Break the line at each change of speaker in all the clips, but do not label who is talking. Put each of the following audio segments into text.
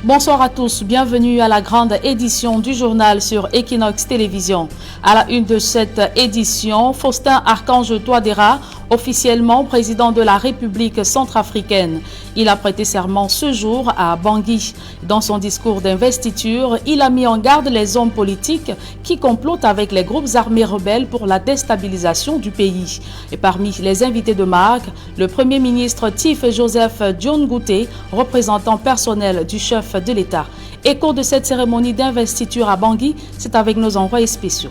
Bonsoir à tous, bienvenue à la grande édition du journal sur Equinox Télévision. À la une de cette édition, Faustin Archange Touadéra, officiellement président de la République centrafricaine. Il a prêté serment ce jour à Bangui. Dans son discours d'investiture, il a mis en garde les hommes politiques qui complotent avec les groupes armés rebelles pour la déstabilisation du pays. Et parmi les invités de marque, le Premier ministre Tif Joseph Dion Ngouté, représentant personnel du chef de l'État. Écho de cette cérémonie d'investiture à Bangui, c'est avec nos envoyés spéciaux.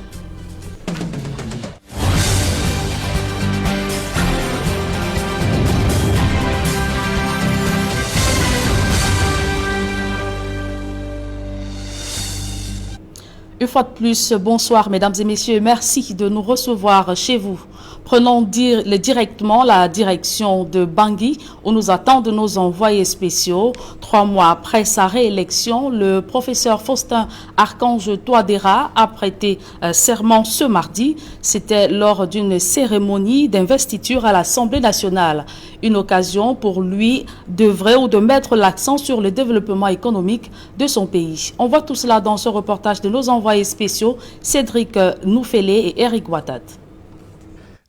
Une fois de plus, bonsoir mesdames et messieurs, merci de nous recevoir chez vous. Prenons directement la direction de Bangui où nous attendent nos envoyés spéciaux. 3 mois après sa réélection, le professeur Faustin Archange Touadéra a prêté serment ce mardi. C'était lors d'une cérémonie d'investiture à l'Assemblée nationale. Une occasion pour lui d'œuvrer ou de mettre l'accent sur le développement économique de son pays. On voit tout cela dans ce reportage de nos envoyés spéciaux, Cédric Noufélé et Eric Ouattat.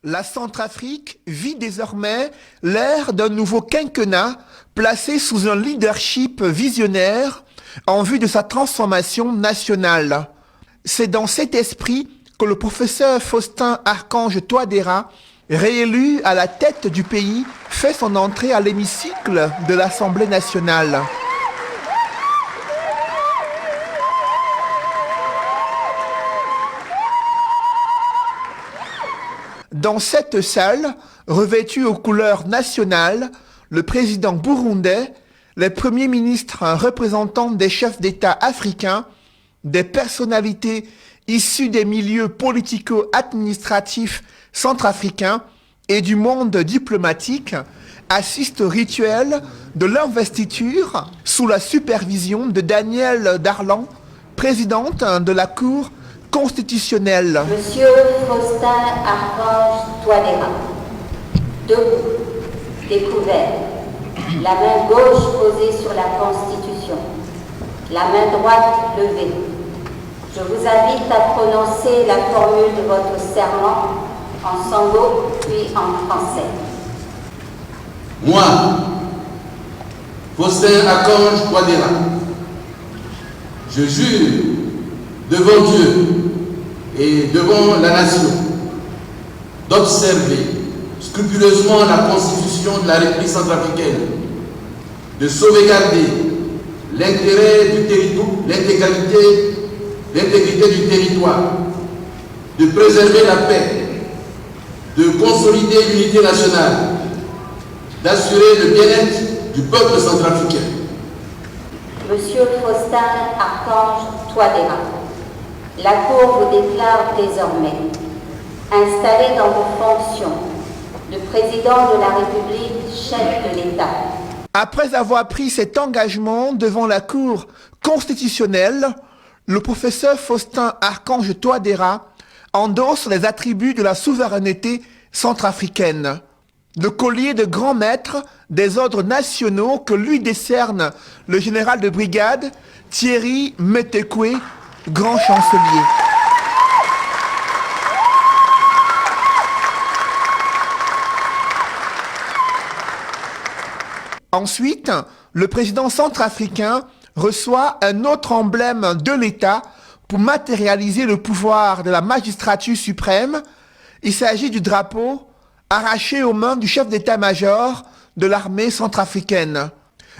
La Centrafrique vit désormais l'ère d'un nouveau quinquennat placé sous un leadership visionnaire en vue de sa transformation nationale. C'est dans cet esprit que le professeur Faustin Archange Touadéra, réélu à la tête du pays, fait son entrée à l'hémicycle de l'Assemblée nationale. Dans cette salle, revêtue aux couleurs nationales, le président burundais, les premiers ministres représentants des chefs d'État africains, des personnalités issues des milieux politico-administratifs centrafricains et du monde diplomatique assistent au rituel de l'investiture sous la supervision de Danielle Darlan, présidente de la Cour constitutionnelle.
Monsieur Faustin Archange Touadéra, debout, découvert, la main gauche posée sur la Constitution, la main droite levée. Je vous invite à prononcer la formule de votre serment en sango puis en français.
Moi, Faustin Archange Touadéra, je jure devant Dieu et devant la nation d'observer scrupuleusement la Constitution de la République centrafricaine, de sauvegarder l'intérêt du territoire, l'intégrité du territoire, de préserver la paix, de consolider l'unité nationale, d'assurer le bien-être du peuple centrafricain.
Monsieur Faustin Archange Touadéra, la Cour vous déclare désormais installé dans vos fonctions de président de la République, chef de l'État.
Après avoir pris cet engagement devant la Cour constitutionnelle, le professeur Faustin Archange Touadéra endosse les attributs de la souveraineté centrafricaine. Le collier de grand maître des ordres nationaux que lui décerne le général de brigade Thierry Metekwe, grand chancelier. Ensuite, le président centrafricain reçoit un autre emblème de l'État pour matérialiser le pouvoir de la magistrature suprême. Il s'agit du drapeau arraché aux mains du chef d'état-major de l'armée centrafricaine.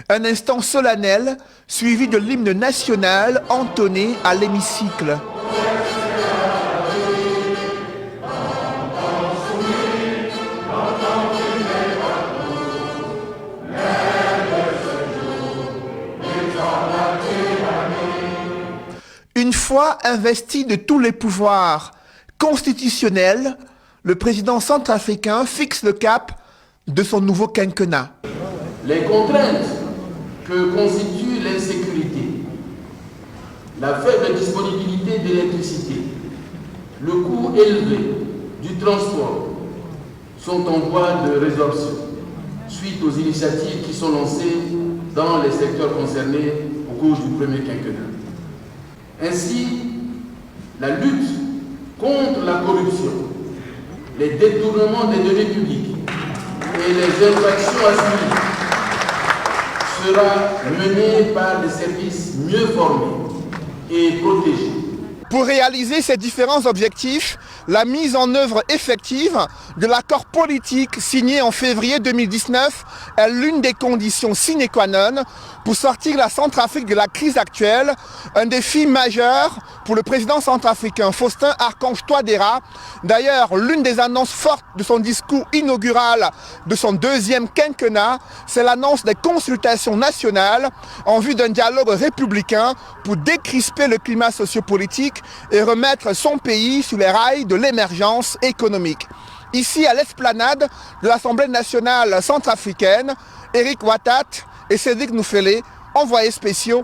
Un instant solennel suivi de l'hymne national entonné à l'hémicycle. Une fois investi de tous les pouvoirs constitutionnels, le président centrafricain fixe le cap de son nouveau quinquennat.
Les contraintes que constitue l'insécurité, la faible disponibilité d'électricité, le coût élevé du transport sont en voie de résorption suite aux initiatives qui sont lancées dans les secteurs concernés au cours du premier quinquennat. Ainsi, la lutte contre la corruption, les détournements des deniers publics et les infractions assumies sera menée par des services mieux formés et protégés.
Pour réaliser ces différents objectifs, la mise en œuvre effective de l'accord politique signé en février 2019 est l'une des conditions sine qua non pour sortir la Centrafrique de la crise actuelle, un défi majeur pour le président centrafricain Faustin Archange Touadéra. D'ailleurs, l'une des annonces fortes de son discours inaugural de son deuxième quinquennat, c'est l'annonce des consultations nationales en vue d'un dialogue républicain pour décrisper le climat sociopolitique et remettre son pays sur les rails de l'émergence économique. Ici, à l'esplanade de l'Assemblée nationale centrafricaine, Eric Watat et Cédric Noufélé, envoyés spéciaux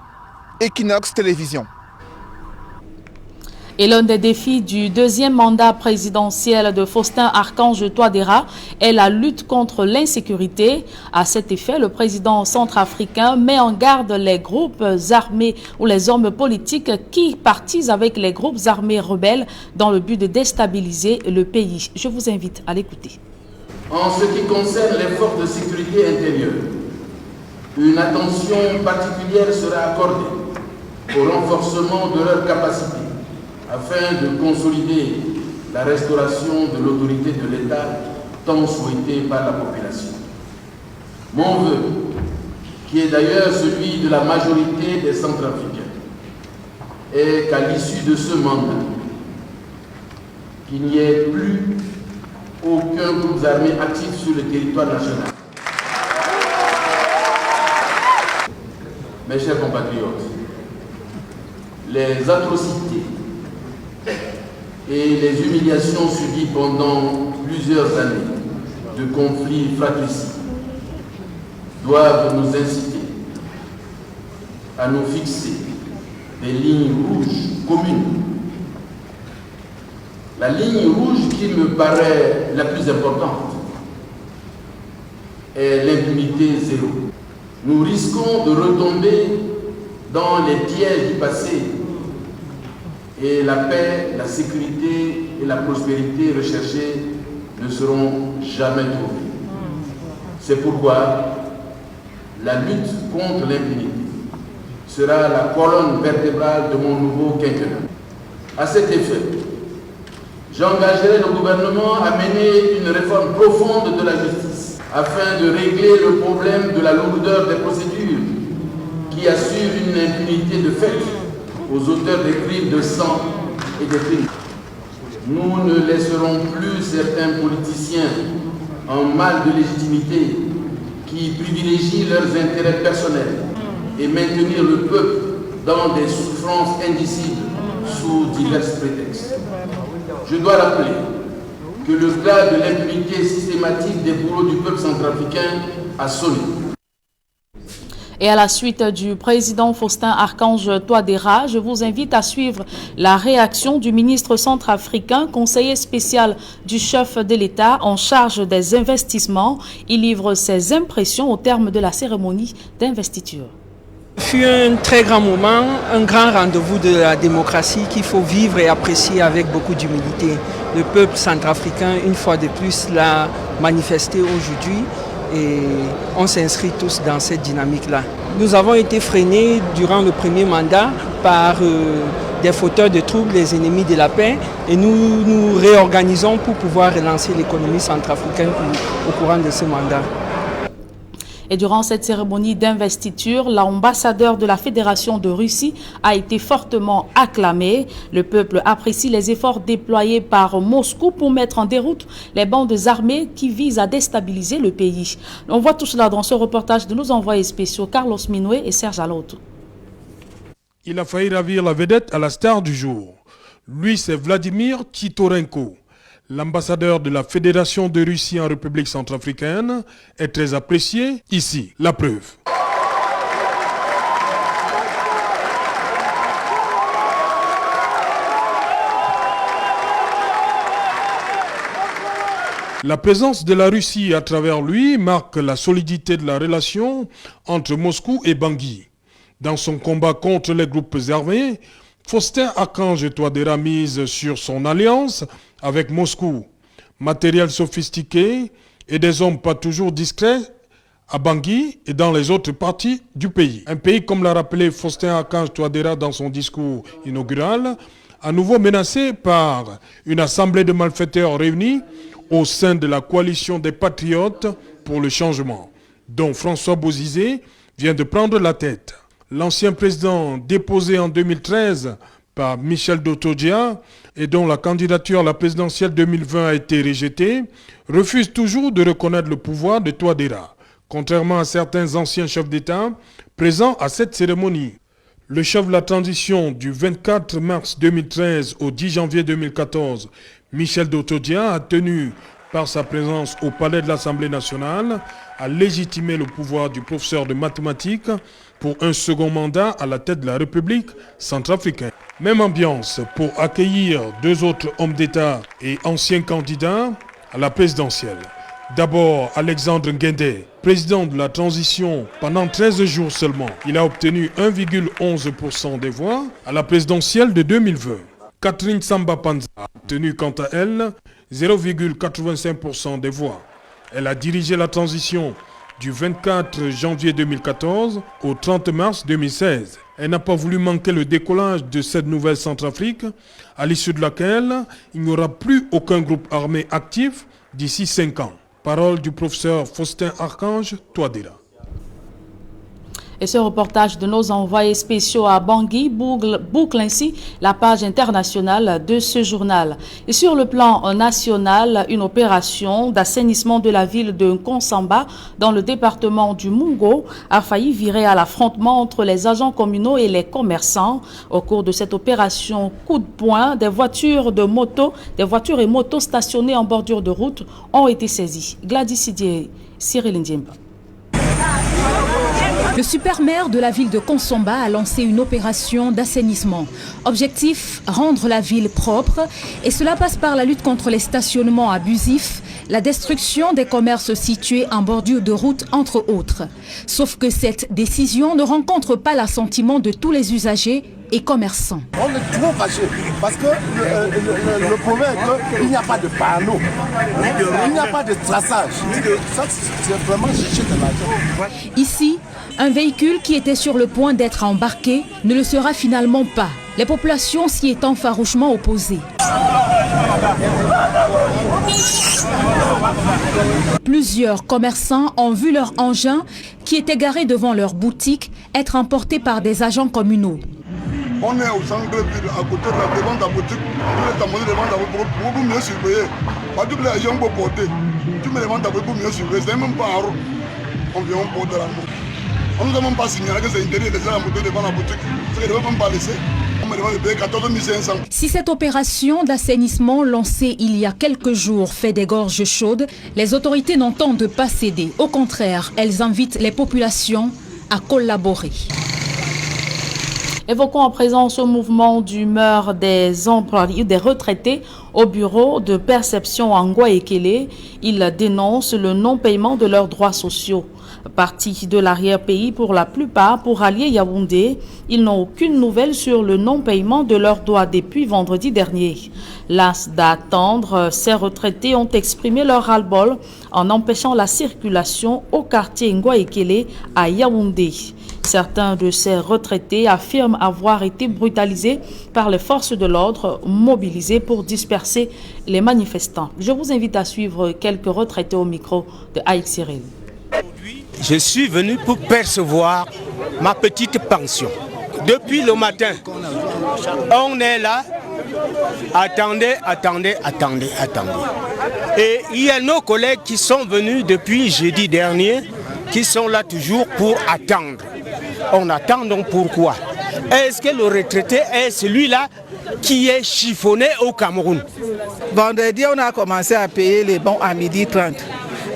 Equinox Télévision.
Et l'un des défis du deuxième mandat présidentiel de Faustin Archange Touadéra est la lutte contre l'insécurité. À cet effet, le président centrafricain met en garde les groupes armés ou les hommes politiques qui partisent avec les groupes armés rebelles dans le but de déstabiliser le pays. Je vous invite à l'écouter.
En ce qui concerne les forces de sécurité intérieure, une attention particulière sera accordée au renforcement de leurs capacités afin de consolider la restauration de l'autorité de l'État tant souhaitée par la population. Mon vœu, qui est d'ailleurs celui de la majorité des Centrafricains, est qu'à l'issue de ce mandat, qu'il n'y ait plus aucun groupe armé actif sur le territoire national. Mes chers compatriotes, les atrocités et les humiliations subies pendant plusieurs années de conflits fratricides doivent nous inciter à nous fixer des lignes rouges communes. La ligne rouge qui me paraît la plus importante est l'impunité zéro. Nous risquons de retomber dans les pièges du passé et la paix, la sécurité et la prospérité recherchées ne seront jamais trouvées. C'est pourquoi la lutte contre l'impunité sera la colonne vertébrale de mon nouveau quinquennat. À cet effet, j'engagerai le gouvernement à mener une réforme profonde de la justice afin de régler le problème de la lourdeur des procédures qui assure une impunité de fait aux auteurs des crimes de sang et des crimes. Nous ne laisserons plus certains politiciens en mal de légitimité qui privilégient leurs intérêts personnels et maintenir le peuple dans des souffrances indicibles sous divers prétextes. Je dois rappeler que le cas de l'impunité systématique des bourreaux du peuple centrafricain a sonné.
Et à la suite du président Faustin Archange Touadéra, je vous invite à suivre la réaction du ministre centrafricain, conseiller spécial du chef de l'État en charge des investissements. Il livre ses impressions au terme de la cérémonie d'investiture.
Ce fut un très grand moment, un grand rendez-vous de la démocratie qu'il faut vivre et apprécier avec beaucoup d'humilité. Le peuple centrafricain, une fois de plus, l'a manifesté aujourd'hui. Et on s'inscrit tous dans cette dynamique-là. Nous avons été freinés durant le premier mandat par des fauteurs de troubles, les ennemis de la paix, et nous nous réorganisons pour pouvoir relancer l'économie centrafricaine au courant de ce mandat.
Et durant cette cérémonie d'investiture, l'ambassadeur de la Fédération de Russie a été fortement acclamé. Le peuple apprécie les efforts déployés par Moscou pour mettre en déroute les bandes armées qui visent à déstabiliser le pays. On voit tout cela dans ce reportage de nos envoyés spéciaux Carlos Minoué et Serge Aloto.
Il a failli ravir la vedette à la star du jour. Lui, c'est Vladimir Titorenko. L'ambassadeur de la Fédération de Russie en République centrafricaine est très apprécié. Ici, la preuve. La présence de la Russie à travers lui marque la solidité de la relation entre Moscou et Bangui. Dans son combat contre les groupes armés, Faustin Archange Touadéra mise sur son alliance avec Moscou. Matériel sophistiqué et des hommes pas toujours discrets à Bangui et dans les autres parties du pays. Un pays, comme l'a rappelé Faustin Archange Touadéra dans son discours inaugural, à nouveau menacé par une assemblée de malfaiteurs réunis au sein de la coalition des patriotes pour le changement, dont François Bozizé vient de prendre la tête. L'ancien président déposé en 2013 par Michel Dotodja et dont la candidature à la présidentielle 2020 a été rejetée, refuse toujours de reconnaître le pouvoir de Touadéra, contrairement à certains anciens chefs d'État présents à cette cérémonie. Le chef de la transition du 24 mars 2013 au 10 janvier 2014, Michel Dotodja, a tenu par sa présence au palais de l'Assemblée nationale à légitimer le pouvoir du professeur de mathématiques pour un second mandat à la tête de la République centrafricaine. Même ambiance pour accueillir deux autres hommes d'État et anciens candidats à la présidentielle. D'abord, Alexandre Nguendé, président de la transition pendant 13 jours seulement. Il a obtenu 1,11% des voix à la présidentielle de 2020. Catherine Samba Panza a obtenu quant à elle 0,85% des voix. Elle a dirigé la transition du 24 janvier 2014 au 30 mars 2016. Elle n'a pas voulu manquer le décollage de cette nouvelle Centrafrique, à l'issue de laquelle il n'y aura plus aucun groupe armé actif d'ici 5 ans. Parole du professeur Faustin Archange Touadéra.
Et ce reportage de nos envoyés spéciaux à Bangui boucle ainsi la page internationale de ce journal. Et sur le plan national, une opération d'assainissement de la ville de Nkonsamba dans le département du Mungo a failli virer à l'affrontement entre les agents communaux et les commerçants. Au cours de cette opération coup de poing, des voitures et motos stationnées en bordure de route ont été saisies. Gladys Sidier, Cyril Ndiemba.
Le super-maire de la ville de Nkonsamba a lancé une opération d'assainissement. Objectif, rendre la ville propre, et cela passe par la lutte contre les stationnements abusifs, la destruction des commerces situés en bordure de route, entre autres. Sauf que cette décision ne rencontre pas l'assentiment de tous les usagers et commerçants.
On est trop fâchés parce que le problème est qu'il n'y a pas de panneau, il n'y a pas de traçage. Ça, c'est vraiment jeter de l'argent.
Ici, un véhicule qui était sur le point d'être embarqué ne le sera finalement pas, les populations s'y étant farouchement opposées. Plusieurs commerçants ont vu leur engin, qui était garé devant leur boutique, être emporté par des agents communaux.
On est au centre-ville, à côté de la boutique. Tu me demandes pour mieux surveiller. Pas tous les agents pour porter. Tu me demandes pour mieux surveiller. C'est même pas un roue. On vient au port de la moto. On ne nous a même pas signalé que c'est interdit de laisser la moto devant la boutique. C'est qu'ils ne veulent même pas laisser. On me demande de payer 14 500. Si
cette opération d'assainissement lancée il y a quelques jours fait des gorges chaudes, les autorités n'entendent pas céder. Au contraire, elles invitent les populations à collaborer.
Évoquons à présent ce mouvement d'humeur des employés, des retraités au bureau de perception en Ngouaekele. Ils dénoncent le non-paiement de leurs droits sociaux. Partis de l'arrière-pays pour la plupart pour allier Yaoundé, ils n'ont aucune nouvelle sur le non-paiement de leurs droits depuis vendredi dernier. Las d'attendre, ces retraités ont exprimé leur ras-le-bol en empêchant la circulation au quartier Ngouaekele à Yaoundé. Certains de ces retraités affirment avoir été brutalisés par les forces de l'ordre mobilisées pour disperser les manifestants. Je vous invite à suivre quelques retraités au micro de Aïk Cyril.
Je suis venu pour percevoir ma petite pension. Depuis le matin, on est là. Attendez. Et il y a nos collègues qui sont venus depuis jeudi dernier, qui sont là toujours pour attendre. On attend donc pourquoi? Est-ce que le retraité est celui-là qui est chiffonné au Cameroun?
Vendredi, on a commencé à payer les bons à 12h30.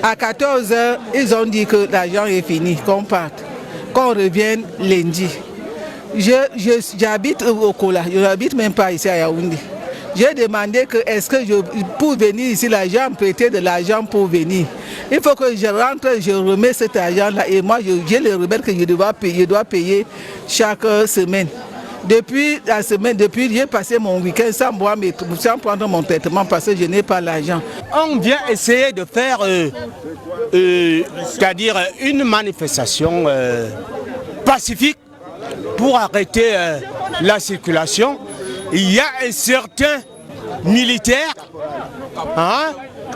À 14h, ils ont dit que l'argent est fini, qu'on parte, qu'on revienne lundi. J'habite au Kola, je n'habite même pas ici à Yaoundé. J'ai demandé que est-ce que pour venir ici, l'argent, prêter de l'argent pour venir. Il faut que je rentre, je remets cet argent-là et moi j'ai les remèdes que je dois payer chaque semaine. Depuis la semaine, j'ai passé mon week-end sans prendre mon traitement parce que je n'ai pas l'argent.
On vient essayer de faire, c'est-à-dire une manifestation pacifique pour arrêter la circulation. Il y a un certain militaire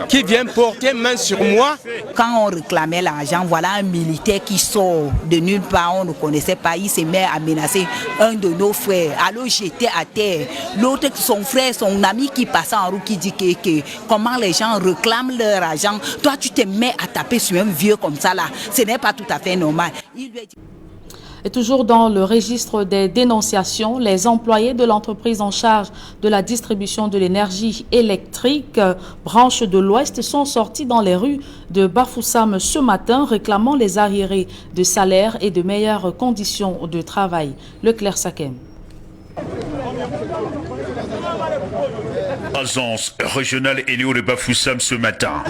qui vient porter main sur moi.
Quand on réclamait l'argent, voilà un militaire qui sort de nulle part, on ne connaissait pas, il se met à menacer un de nos frères. Alors j'étais à terre. L'autre, son frère, son ami qui passait en route, qui dit que comment les gens réclament leur argent. Toi, tu te mets à taper sur un vieux comme ça là. Ce n'est pas tout à fait normal. Il lui a dit...
Et toujours dans le registre des dénonciations, les employés de l'entreprise en charge de la distribution de l'énergie électrique, branche de l'Ouest, sont sortis dans les rues de Bafoussam ce matin, réclamant les arriérés de salaire et de meilleures conditions de travail. Leclerc Sakem.
Agence régionale Eneo de Bafoussam ce matin.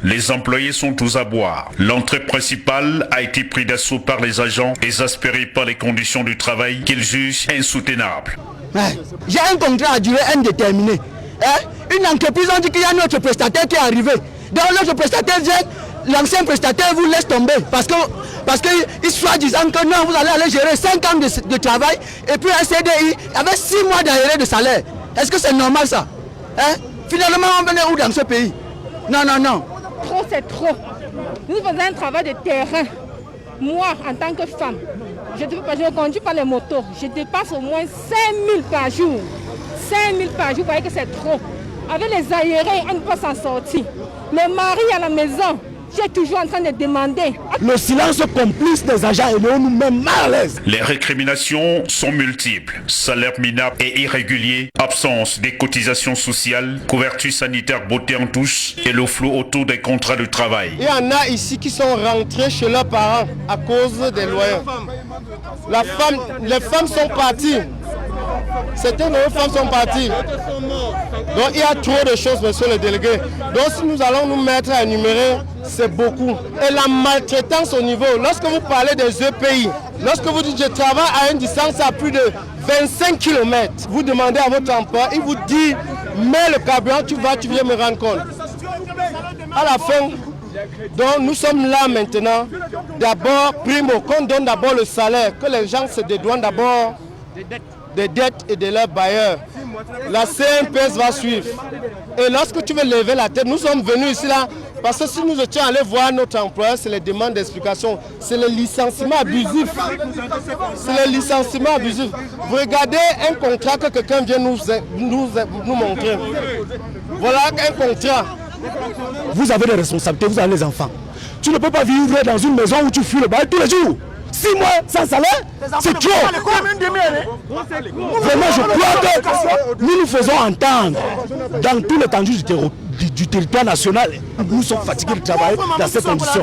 Les employés sont tous à boire. L'entrée principale a été prise d'assaut par les agents, exaspérés par les conditions du travail qu'ils jugent insoutenables.
J'ai un contrat à durée indéterminée. Une entreprise, on dit qu'il y a notre prestataire qui est arrivé. Donc notre prestataire vient, l'ancien prestataire vous laisse tomber parce qu'il soit disant que non, vous allez aller gérer 5 ans de travail et puis un CDI avec 6 mois d'arrêt de salaire. Est-ce que c'est normal ça? Finalement, on venait où dans ce pays? Non.
Trop, c'est trop. Nous faisons un travail de terrain. Moi, en tant que femme, je ne conduis pas les motos. Je dépasse au moins 5 000 par jour. 5 000 par jour, vous voyez que c'est trop. Avec les aérés, on ne peut pas s'en sortir. Le mari à la maison, j'ai toujours en train de demander.
Le silence complice des agents et nous met mal à l'aise.
Les récriminations sont multiples. Salaire minable et irrégulier, absence des cotisations sociales, couverture sanitaire beauté en touche et le flou autour des contrats de travail.
Il y en a ici qui sont rentrés chez leurs parents à cause des loyers. Les femmes sont parties. Certaines de nos femmes sont parties. Donc il y a trop de choses, monsieur le délégué. Donc si nous allons nous mettre à énumérer, c'est beaucoup. Et la maltraitance au niveau, lorsque vous parlez des EPI, lorsque vous dites je travaille à une distance à plus de 25 km, vous demandez à votre emploi, il vous dit mets le carburant, tu viens me rendre compte. À la fin, donc nous sommes là maintenant, d'abord, primo, qu'on donne d'abord le salaire, que les gens se dédouanent d'abord des dettes et de leurs bailleurs. La CNPS va suivre. Et lorsque tu veux lever la tête, nous sommes venus ici là, parce que si nous étions allés voir notre employeur, c'est les demandes d'explication, c'est le licenciement abusif. C'est le licenciement abusif. Vous regardez un contrat que quelqu'un vient nous montrer. Voilà un contrat.
Vous avez des responsabilités, vous avez les enfants. Tu ne peux pas vivre dans une maison où tu fuis le bail tous les jours. 6 mois sans salaire, c'est trop. Vraiment, je crois que nous faisons entendre dans tout l'étendue du territoire national. Nous sommes fatigués de travailler dans ces conditions.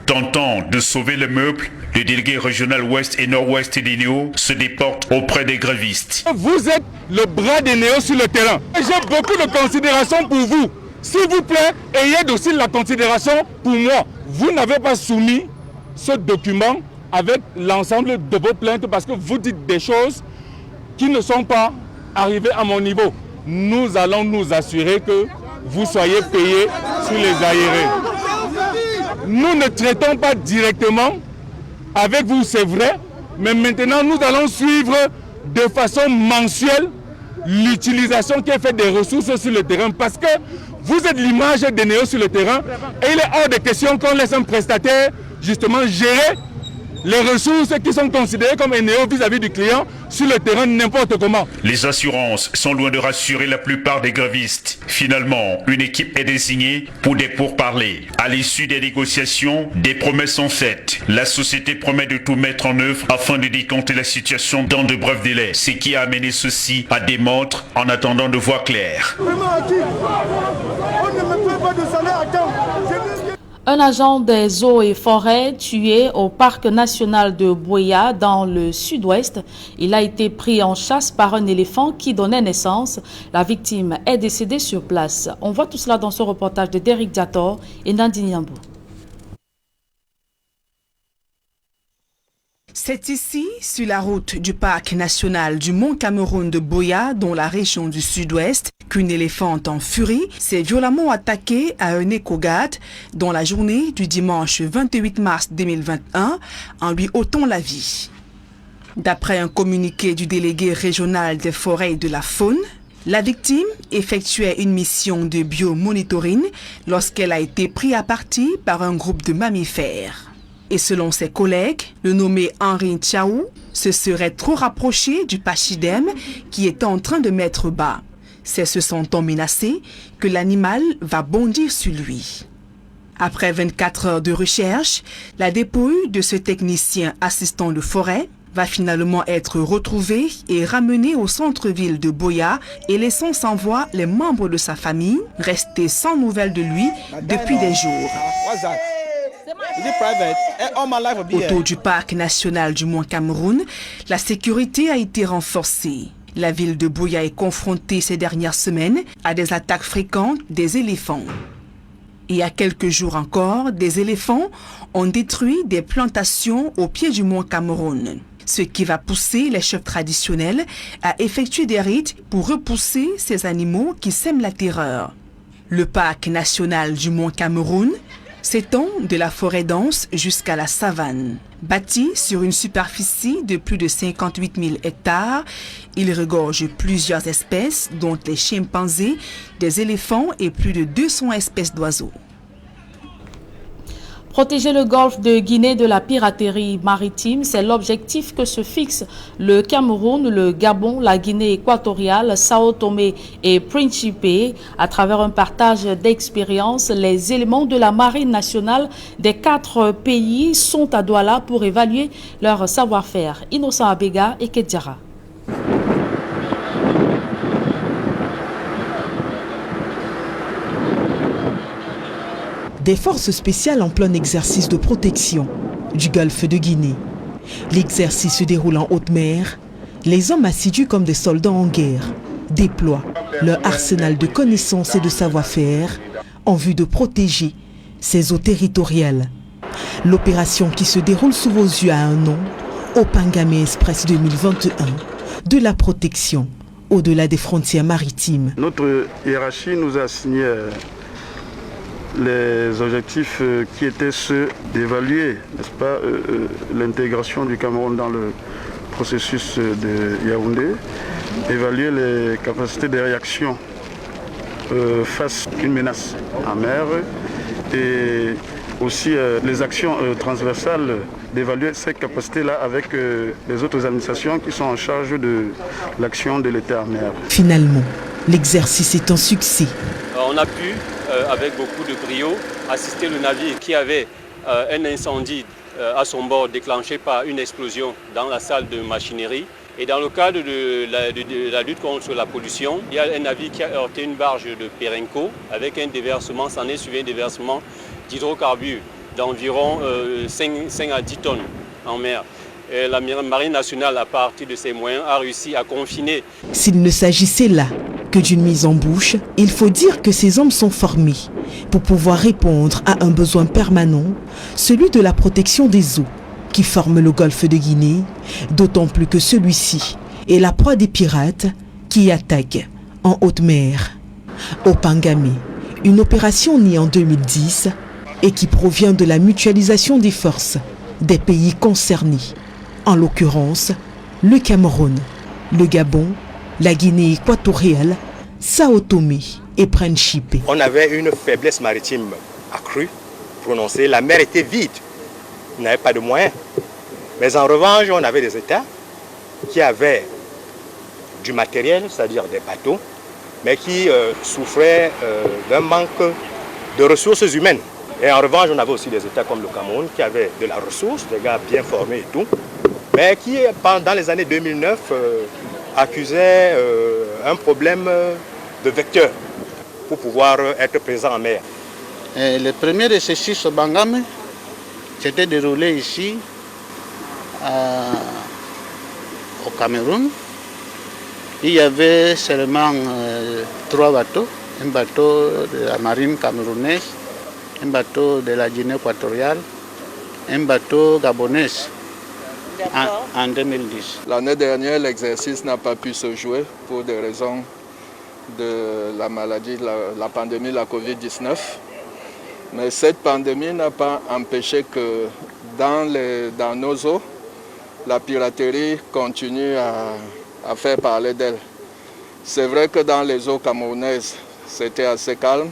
Tentant de sauver le meuble, le délégué régional ouest et nord-ouest d'Eneo se déporte auprès des grévistes.
Vous êtes le bras d'Eneo sur le terrain. J'ai beaucoup de considération pour vous. S'il vous plaît, ayez aussi la considération pour moi. Vous n'avez pas soumis ce document avec l'ensemble de vos plaintes parce que vous dites des choses qui ne sont pas arrivées à mon niveau. Nous allons nous assurer que vous soyez payés sur les aérés. Nous ne traitons pas directement avec vous, c'est vrai, mais maintenant nous allons suivre de façon mensuelle l'utilisation qui est faite des ressources sur le terrain parce que vous êtes l'image d'Eneo sur le terrain et il est hors de question qu'on laisse un prestataire justement gérer les ressources qui sont considérées comme Eneo vis-à-vis du client sur le terrain n'importe comment.
Les assurances sont loin de rassurer la plupart des grévistes. Finalement, une équipe est désignée pour des pourparlers. À l'issue des négociations, des promesses sont faites. La société promet de tout mettre en œuvre afin de décompter la situation dans de brefs délais. Ce qui a amené ceci à démontre en attendant de voir clair.
Un agent des eaux et forêts tué au parc national de Buea dans le sud-ouest. Il a été pris en chasse par un éléphant qui donnait naissance. La victime est décédée sur place. On voit tout cela dans ce reportage de Derek Diator et Nandini Yambou.
C'est ici, sur la route du parc national du Mont Cameroun de Buea, dans la région du sud-ouest, qu'une éléphante en furie s'est violemment attaquée à un éco-garde dans la journée du dimanche 28 mars 2021 en lui ôtant la vie. D'après un communiqué du délégué régional des forêts et de la faune, la victime effectuait une mission de biomonitoring lorsqu'elle a été prise à partie par un groupe de mammifères. Et selon ses collègues, le nommé Henri Tchaou se serait trop rapproché du pachydème qui était en train de mettre bas. C'est se sentant menacé que l'animal va bondir sur lui. Après 24 heures de recherche, la dépouille de ce technicien assistant de forêt va finalement être retrouvée et ramenée au centre-ville de Buea et laissant sans voix les membres de sa famille, restés sans nouvelles de lui depuis des jours. Autour du parc national du Mont Cameroun, la sécurité a été renforcée. La ville de Buea est confrontée ces dernières semaines à des attaques fréquentes des éléphants. Il y a quelques jours encore, des éléphants ont détruit des plantations au pied du Mont Cameroun, ce qui va pousser les chefs traditionnels à effectuer des rites pour repousser ces animaux qui sèment la terreur. Le parc national du Mont Cameroun s'étend de la forêt dense jusqu'à la savane. Bâti sur une superficie de plus de 58 000 hectares, il regorge plusieurs espèces, dont les chimpanzés, des éléphants et plus de 200 espèces d'oiseaux.
Protéger le golfe de Guinée de la piraterie maritime, c'est l'objectif que se fixe le Cameroun, le Gabon, la Guinée équatoriale, Sao Tomé et Principe. À travers un partage d'expériences, les éléments de la marine nationale des 4 pays sont à Douala pour évaluer leur savoir-faire. Innocent Abega et Kedjara.
Des forces spéciales en plein exercice de protection du golfe de Guinée. L'exercice se déroule en haute mer. Les hommes assidus comme des soldats en guerre déploient leur arsenal de connaissances et de savoir-faire en vue de protéger ces eaux territoriales. L'opération qui se déroule sous vos yeux a un nom, Opangame Express 2021, de la protection au-delà des frontières maritimes.
Notre hiérarchie nous a assigné les objectifs qui étaient ceux d'évaluer, n'est-ce pas, l'intégration du Cameroun dans le processus de Yaoundé, évaluer les capacités de réaction face à une menace en mer et aussi les actions transversales, d'évaluer ces capacités-là avec les autres administrations qui sont en charge de l'action de l'État en mer.
Finalement, l'exercice est un succès.
On a pu, avec beaucoup de brio, assister le navire qui avait un incendie à son bord déclenché par une explosion dans la salle de machinerie. Et dans le cadre de la lutte contre la pollution, il y a un navire qui a heurté une barge de Perenco avec un déversement, s'en est suivi un déversement d'hydrocarbures d'environ 5 à 10 tonnes en mer. Et la Marine nationale, à partir de ses moyens, a réussi à confiner.
S'il ne s'agissait là que d'une mise en bouche, il faut dire que ces hommes sont formés pour pouvoir répondre à un besoin permanent, celui de la protection des eaux qui forment le golfe de Guinée, d'autant plus que celui-ci est la proie des pirates qui attaquent en haute mer. Opangame, une opération née en 2010 et qui provient de la mutualisation des forces des pays concernés, en l'occurrence le Cameroun, le Gabon, la Guinée équatoriale, Sao Tomé et Principe.
On avait une faiblesse maritime accrue, prononcée. La mer était vide, il n'avait pas de moyens. Mais en revanche, on avait des États qui avaient du matériel, c'est-à-dire des bateaux, mais qui souffraient d'un manque de ressources humaines. Et en revanche, on avait aussi des États comme le Cameroun qui avaient de la ressource, des gars bien formés et tout, mais qui, dans les années 2009, accusaient un problème de vecteurs pour pouvoir être présents en mer.
Le premier de ces 6 au Bangame s'était déroulé ici au Cameroun. Il y avait seulement 3 bateaux, un bateau de la marine camerounaise, un bateau de la Guinée équatoriale, un bateau gabonais en 2010.
L'année dernière, l'exercice n'a pas pu se jouer pour des raisons de la maladie, la pandémie, la Covid-19. Mais cette pandémie n'a pas empêché que dans nos eaux, la piraterie continue à faire parler d'elle. C'est vrai que dans les eaux camerounaises, c'était assez calme,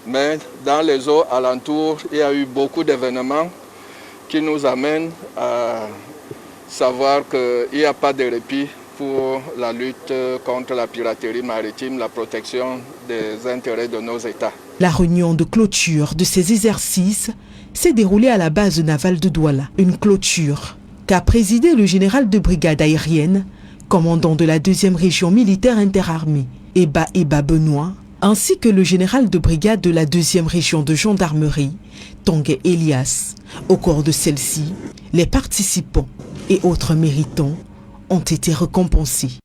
mais dans les eaux alentours, il y a eu beaucoup d'événements qui nous amènent à savoir qu'il n'y a pas de répit pour la lutte contre la piraterie maritime, la protection des intérêts de nos États.
La réunion de clôture de ces exercices s'est déroulée à la base navale de Douala. Une clôture qu'a présidé le général de brigade aérienne, commandant de la 2e région militaire interarmée, Eba Benoît, ainsi que le général de brigade de la 2e région de gendarmerie, Tongue Elias. Au cours de celle-ci, les participants et autres méritants ont été récompensés.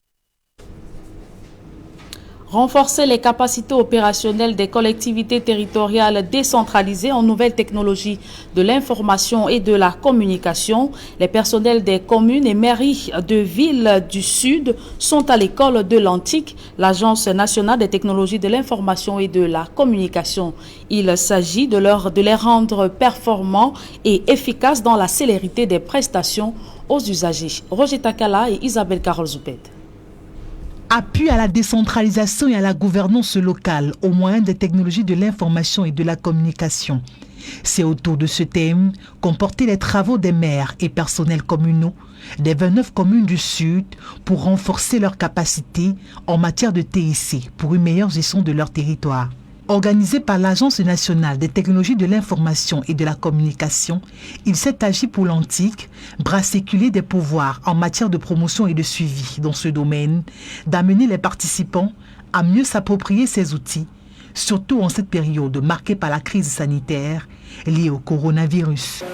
Renforcer les capacités opérationnelles des collectivités territoriales décentralisées en nouvelles technologies de l'information et de la communication. Les personnels des communes et mairies de villes du Sud sont à l'école de l'Antique, l'Agence nationale des technologies de l'information et de la communication. Il s'agit de les rendre performants et efficaces dans la célérité des prestations aux usagers. Roger Takala et Isabelle Carole Zouped.
Appui à la décentralisation et à la gouvernance locale au moyen des technologies de l'information et de la communication. C'est autour de ce thème qu'ont porté les travaux des maires et personnels communaux des 29 communes du Sud pour renforcer leurs capacités en matière de TIC pour une meilleure gestion de leur territoire. Organisé par l'Agence nationale des technologies de l'information et de la communication, il s'est agi pour l'Antique, bras séculier des pouvoirs en matière de promotion et de suivi dans ce domaine, d'amener les participants à mieux s'approprier ces outils, surtout en cette période marquée par la crise sanitaire liée au coronavirus.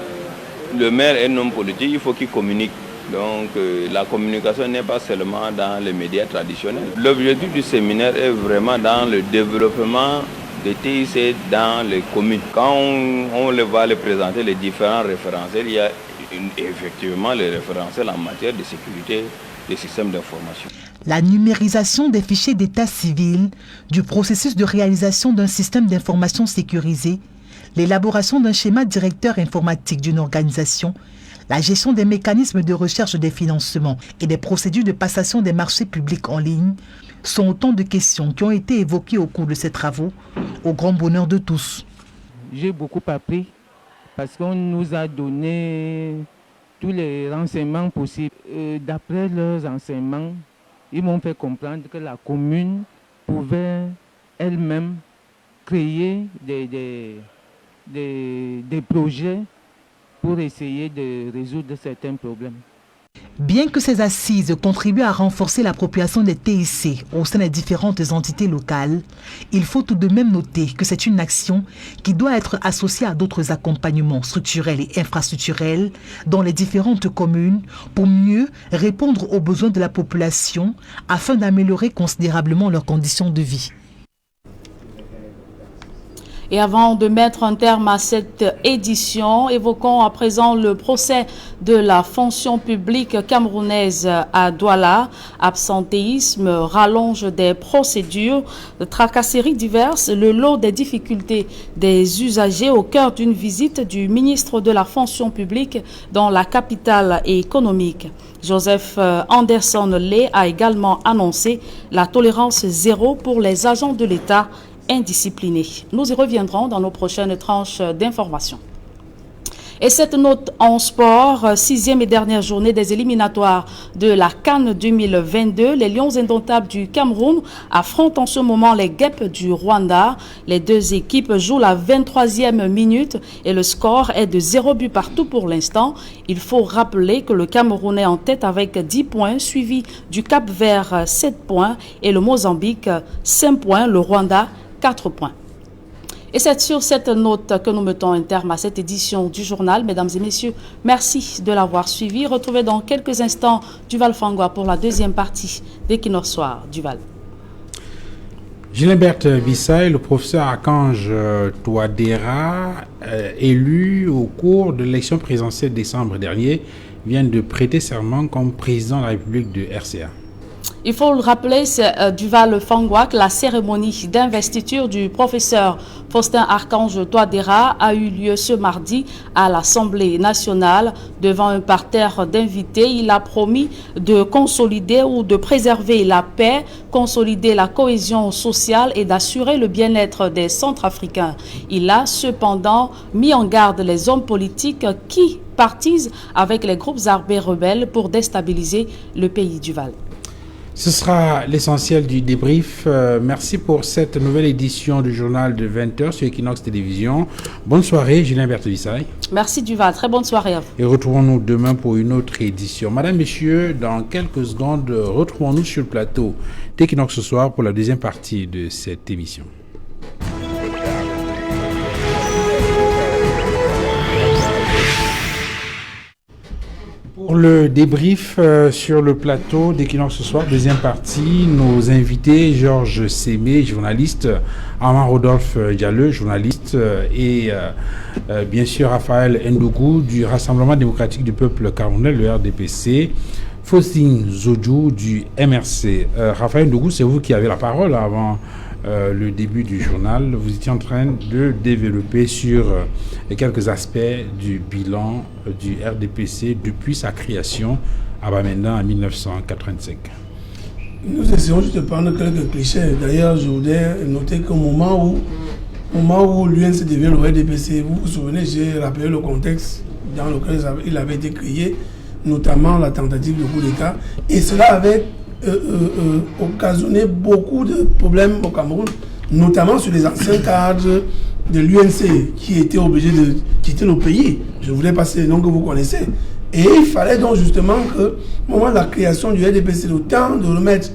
Le maire est un homme politique, il faut qu'il communique. Donc la communication n'est pas seulement dans les médias traditionnels. L'objectif du séminaire est vraiment dans le développement de TIC dans les communes. Quand on va les présenter, les différents référentiels, il y a effectivement les référentiels en matière de sécurité des systèmes d'information.
La numérisation des fichiers d'état civil, du processus de réalisation d'un système d'information sécurisé, l'élaboration d'un schéma directeur informatique d'une organisation, la gestion des mécanismes de recherche des financements et des procédures de passation des marchés publics en ligne sont autant de questions qui ont été évoquées au cours de ces travaux, au grand bonheur de tous.
J'ai beaucoup appris parce qu'on nous a donné tous les renseignements possibles. D'après leurs renseignements, ils m'ont fait comprendre que la commune pouvait elle-même créer des projets pour essayer de résoudre certains problèmes.
Bien que ces assises contribuent à renforcer l'appropriation des TIC au sein des différentes entités locales, il faut tout de même noter que c'est une action qui doit être associée à d'autres accompagnements structurels et infrastructurels dans les différentes communes pour mieux répondre aux besoins de la population afin d'améliorer considérablement leurs conditions de vie.
Et avant de mettre un terme à cette édition, évoquons à présent le procès de la fonction publique camerounaise à Douala. Absentéisme, rallonge des procédures, tracasseries diverses, le lot des difficultés des usagers au cœur d'une visite du ministre de la fonction publique dans la capitale économique. Joseph Anderson Lé a également annoncé la tolérance zéro pour les agents de l'État indisciplinés. Nous y reviendrons dans nos prochaines tranches d'informations. Et cette note en sport, 6e et dernière journée des éliminatoires de la CAN 2022. Les Lions indomptables du Cameroun affrontent en ce moment les Guêpes du Rwanda. Les deux équipes jouent la 23e minute et le score est de 0 but partout pour l'instant. Il faut rappeler que le Cameroun est en tête avec 10 points, suivi du Cap-Vert 7 points et le Mozambique 5 points, le Rwanda 4 points. Et c'est sur cette note que nous mettons un terme à cette édition du journal. Mesdames et messieurs, merci de l'avoir suivi. Retrouvez dans quelques instants Duval Fangwa pour la deuxième partie d'Equinoxe Soir. Duval.
Gilbert Bissaï, le professeur Archange Touadéra, élu au cours de l'élection présidentielle de décembre dernier, vient de prêter serment comme président de la République de RCA.
Il faut le rappeler, c'est Duval Fangwa, que la cérémonie d'investiture du professeur Faustin Archange Touadéra a eu lieu ce mardi à l'Assemblée nationale. Devant un parterre d'invités, il a promis de consolider ou de préserver la paix, consolider la cohésion sociale et d'assurer le bien-être des Centrafricains. Il a cependant mis en garde les hommes politiques qui partisent avec les groupes armés rebelles pour déstabiliser le pays du Val.
Ce sera l'essentiel du débrief. Merci pour cette nouvelle édition du journal de 20h sur Equinox Télévision. Bonne soirée, Julien Berthe-Vissaï.
Merci Duval, très bonne soirée à vous.
Et retrouvons-nous demain pour une autre édition. Madame, Messieurs, dans quelques secondes, retrouvons-nous sur le plateau d'Equinox ce soir pour la deuxième partie de cette émission. Pour le débrief sur le plateau d'Equinox ce soir, deuxième partie, nos invités, Georges Sémé, journaliste, Armand Rodolphe Diallo, journaliste, et bien sûr Raphaël Ndougou du Rassemblement démocratique du peuple camerounais, le RDPC, Faustine Zodjou du MRC. Raphaël Ndougou, c'est vous qui avez la parole avant le début du journal. Vous étiez en train de développer sur quelques aspects du bilan du RDPC depuis sa création à Bamenda en 1985.
Nous essayons juste de prendre quelques clichés. D'ailleurs, je voudrais noter qu'au moment où l'UNC devient le RDPC, vous vous souvenez, j'ai rappelé le contexte dans lequel il avait été créé, notamment la tentative de coup d'État, et cela avait occasionné beaucoup de problèmes au Cameroun, notamment sur les anciens cadres de l'UNC qui étaient obligés de quitter le pays. Je voulais passer les noms que vous connaissez. Et il fallait donc justement que, au moment de la création du RDPC, le temps de remettre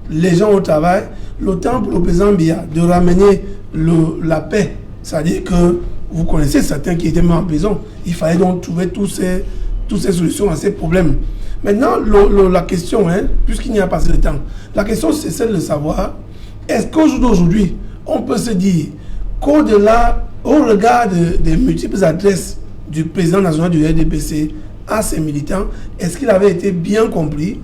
les gens au travail, le temps pour le président Biya de ramener la paix. C'est-à-dire que vous connaissez certains qui étaient morts en prison. Il fallait donc trouver toutes ces solutions à ces problèmes. Maintenant, la question, puisqu'il n'y a pas assez de temps, la question c'est celle de savoir, est-ce qu'aujourd'hui, on peut se dire qu'au-delà, au regard des multiples adresses du président national du RDPC à ses militants, est-ce qu'il avait été bien compris?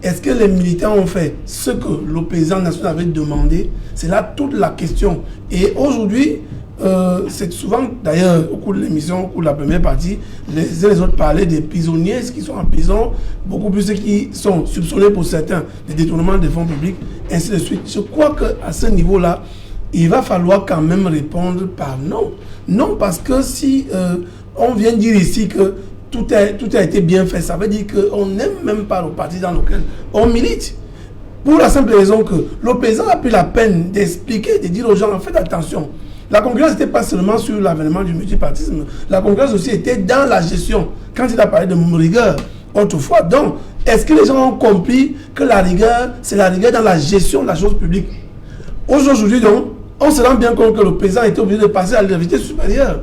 Est-ce que les militants ont fait ce que le président national avait demandé? C'est là toute la question. Et aujourd'hui, c'est souvent, d'ailleurs, au cours de l'émission, au cours de la première partie, les uns et les autres parlaient des prisonniers qui sont en prison, beaucoup plus ceux qui sont soupçonnés pour certains des détournements des fonds publics, ainsi de suite. Je crois qu'à ce niveau-là, il va falloir quand même répondre par non. Non, parce que si on vient dire ici que tout a été bien fait, ça veut dire qu'on n'aime même pas le parti dans lequel on milite. Pour la simple raison que le président a pris la peine d'expliquer, de dire aux gens, faites attention. La concurrence n'était pas seulement sur l'avènement du multipartisme, la concurrence aussi était dans la gestion, quand il a parlé de rigueur autrefois. Donc, est-ce que les gens ont compris que la rigueur, c'est la rigueur dans la gestion de la chose publique? Aujourd'hui, donc, on se rend bien compte que le président était obligé de passer à la vitesse supérieure.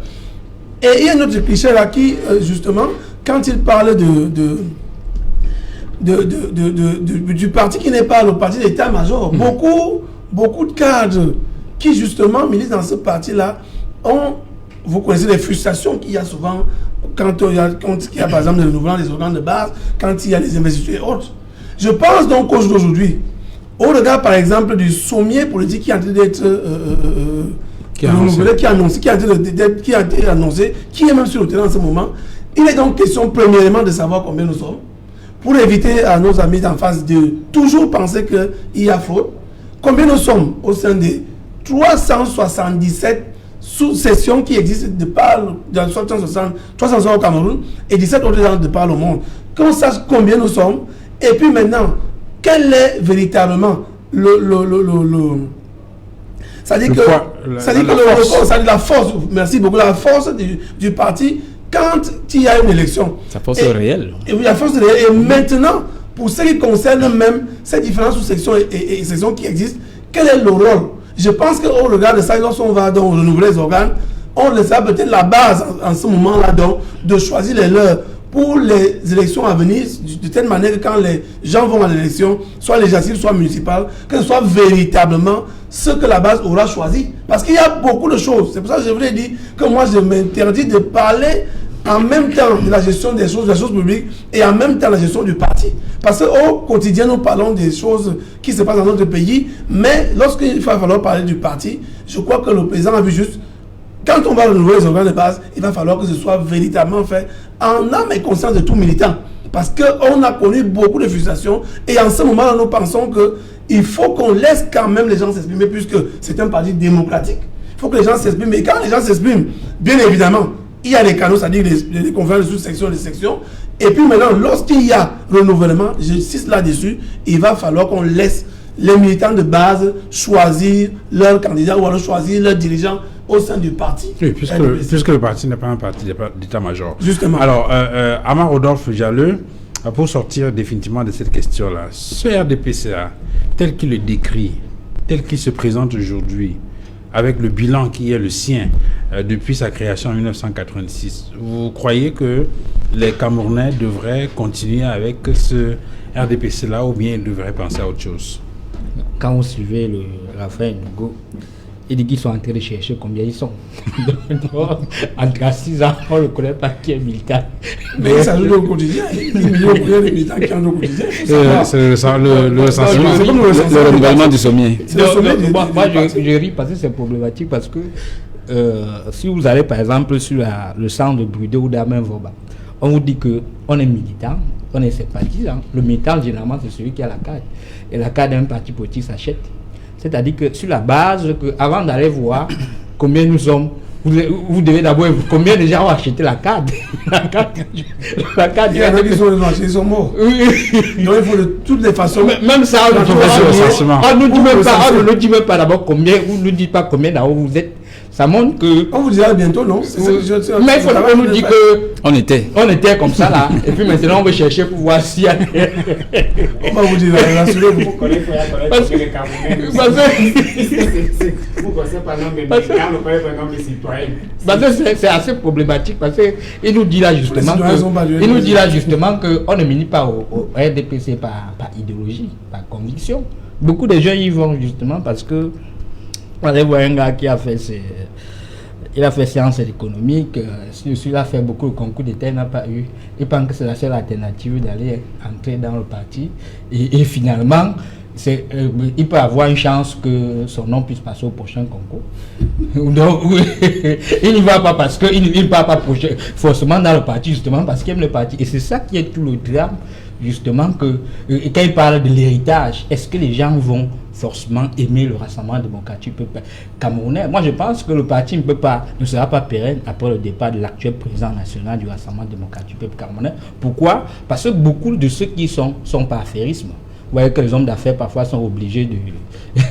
Et il y a un autre cliché là qui, justement, quand il parle du parti qui n'est pas le parti d'état-major, beaucoup de cadres qui justement militent dans ce parti-là vous connaissez les frustrations qu'il y a souvent quand il y a par exemple le renouvellement des organes de base, quand il y a les investitures et autres. Je pense donc qu'aujourd'hui, au regard par exemple du sommier politique qui est en train d'être qui a été annoncé, qui est même sur le terrain en ce moment, il est donc question premièrement de savoir combien nous sommes, pour éviter à nos amis d'en face de toujours penser qu'il y a fraude. Combien nous sommes au sein des 377 sous-sessions qui existent de par dans 360 au Cameroun et 17 autres de par le monde. Qu'on sache combien nous sommes et puis maintenant, quel est véritablement c'est-à-dire que la force, merci beaucoup, la force du parti quand il y a une élection.
Sa force réelle.
Et oui, la force réelle. Et maintenant, pour ce qui concerne même ces différentes sous-sections et sections qui existent, quel est le rôle? Je pense qu'au regard de ça, lorsqu'on va donc renouveler les organes, on laissera peut-être la base en ce moment-là donc de choisir les leurs pour les élections à venir, de telle manière que quand les gens vont à l'élection, soit législative, soit municipale, que ce soit véritablement ce que la base aura choisi. Parce qu'il y a beaucoup de choses. C'est pour ça que je voulais dire que moi, je m'interdis de parler en même temps de la gestion des choses publiques et en même temps la gestion du parti. Parce qu'au quotidien, nous parlons des choses qui se passent dans notre pays, mais lorsqu'il va falloir parler du parti, je crois que le président a vu juste, quand on va renouveler les organes de base, il va falloir que ce soit véritablement fait en âme et conscience de tout militant. Parce qu'on a connu beaucoup de frustrations et en ce moment-là, nous pensons qu'il faut qu'on laisse quand même les gens s'exprimer puisque c'est un parti démocratique. Il faut que les gens s'expriment. Et quand les gens s'expriment, bien évidemment, il y a les canaux, c'est-à-dire les conférences de sous-section, les sections. Et puis maintenant, lorsqu'il y a renouvellement, j'insiste là-dessus, il va falloir qu'on laisse les militants de base choisir leur candidat ou alors choisir leur dirigeant au sein du parti.
Oui, puisque le parti n'est pas un parti d'état-major.
Justement.
Alors, Amar Rodolphe Jalleux, pour sortir définitivement de cette question-là, ce RDPCA, tel qu'il le décrit, tel qu'il se présente aujourd'hui, avec le bilan qui est le sien depuis sa création en 1986, vous croyez que les Camerounais devraient continuer avec ce RDPC-là ou bien ils devraient penser à autre chose?
Quand vous suivez le Raphaël Hugo, il dit qu'ils sont en train de chercher combien ils sont. Entre 6 ans, on ne connaît pas qui est militant.
Mais ça joue au quotidien. Il y a de militants qui ont au quotidien.
C'est le renouvellement du sommier.
Moi, je ris parce que c'est problématique parce que si vous allez par exemple sur le centre de Brudé ou d'Amen Voba, on vous dit qu'on est militant, on est sympathisant. Le militant, généralement, c'est celui qui a la carte. Et la carte d'un parti politique s'achète. C'est-à-dire que sur la base, avant d'aller voir combien nous sommes, vous devez d'abord, combien de gens ont acheté la carte. La carte.
Il y en a qui sont achetés, ils sont morts. Oui. Donc il faut de toutes les façons.
Même ça, on ne nous dit même pas d'abord combien, on ne nous dit pas combien d'abord vous êtes. Ça montre que...
On vous dira bientôt, non?
Mais il faut qu'on nous dise que... On était comme ça, là. Et puis maintenant, on veut chercher pour voir s'il y a...
On va vous dire, rassurez-vous.
Vous connaissez les Camerounais. Vous connaissez pas le nom des militants, vous connaissez pas le nom des citoyens. Parce que c'est assez problématique, parce qu'il nous dit là justement qu'on ne milite pas au RDPC par idéologie, par conviction. Beaucoup de gens y vont justement parce que on allait voir un gars qui a fait il a fait sciences économiques, il a fait beaucoup de concours d'État, il n'a pas eu. Il pense que c'est la seule alternative d'aller entrer dans le parti. Et finalement, il peut avoir une chance que son nom puisse passer au prochain concours. Donc, il n'y va pas parce qu'il ne va pas forcément dans le parti, justement parce qu'il aime le parti. Et c'est ça qui est tout le drame, justement, que quand il parle de l'héritage, est-ce que les gens vont forcément aimer le Rassemblement démocratique camerounais? Moi, je pense que le parti ne sera pas pérenne après le départ de l'actuel président national du Rassemblement démocratique camerounais. Pourquoi? Parce que beaucoup de ceux qui sont par affairisme. Vous voyez que les hommes d'affaires parfois sont obligés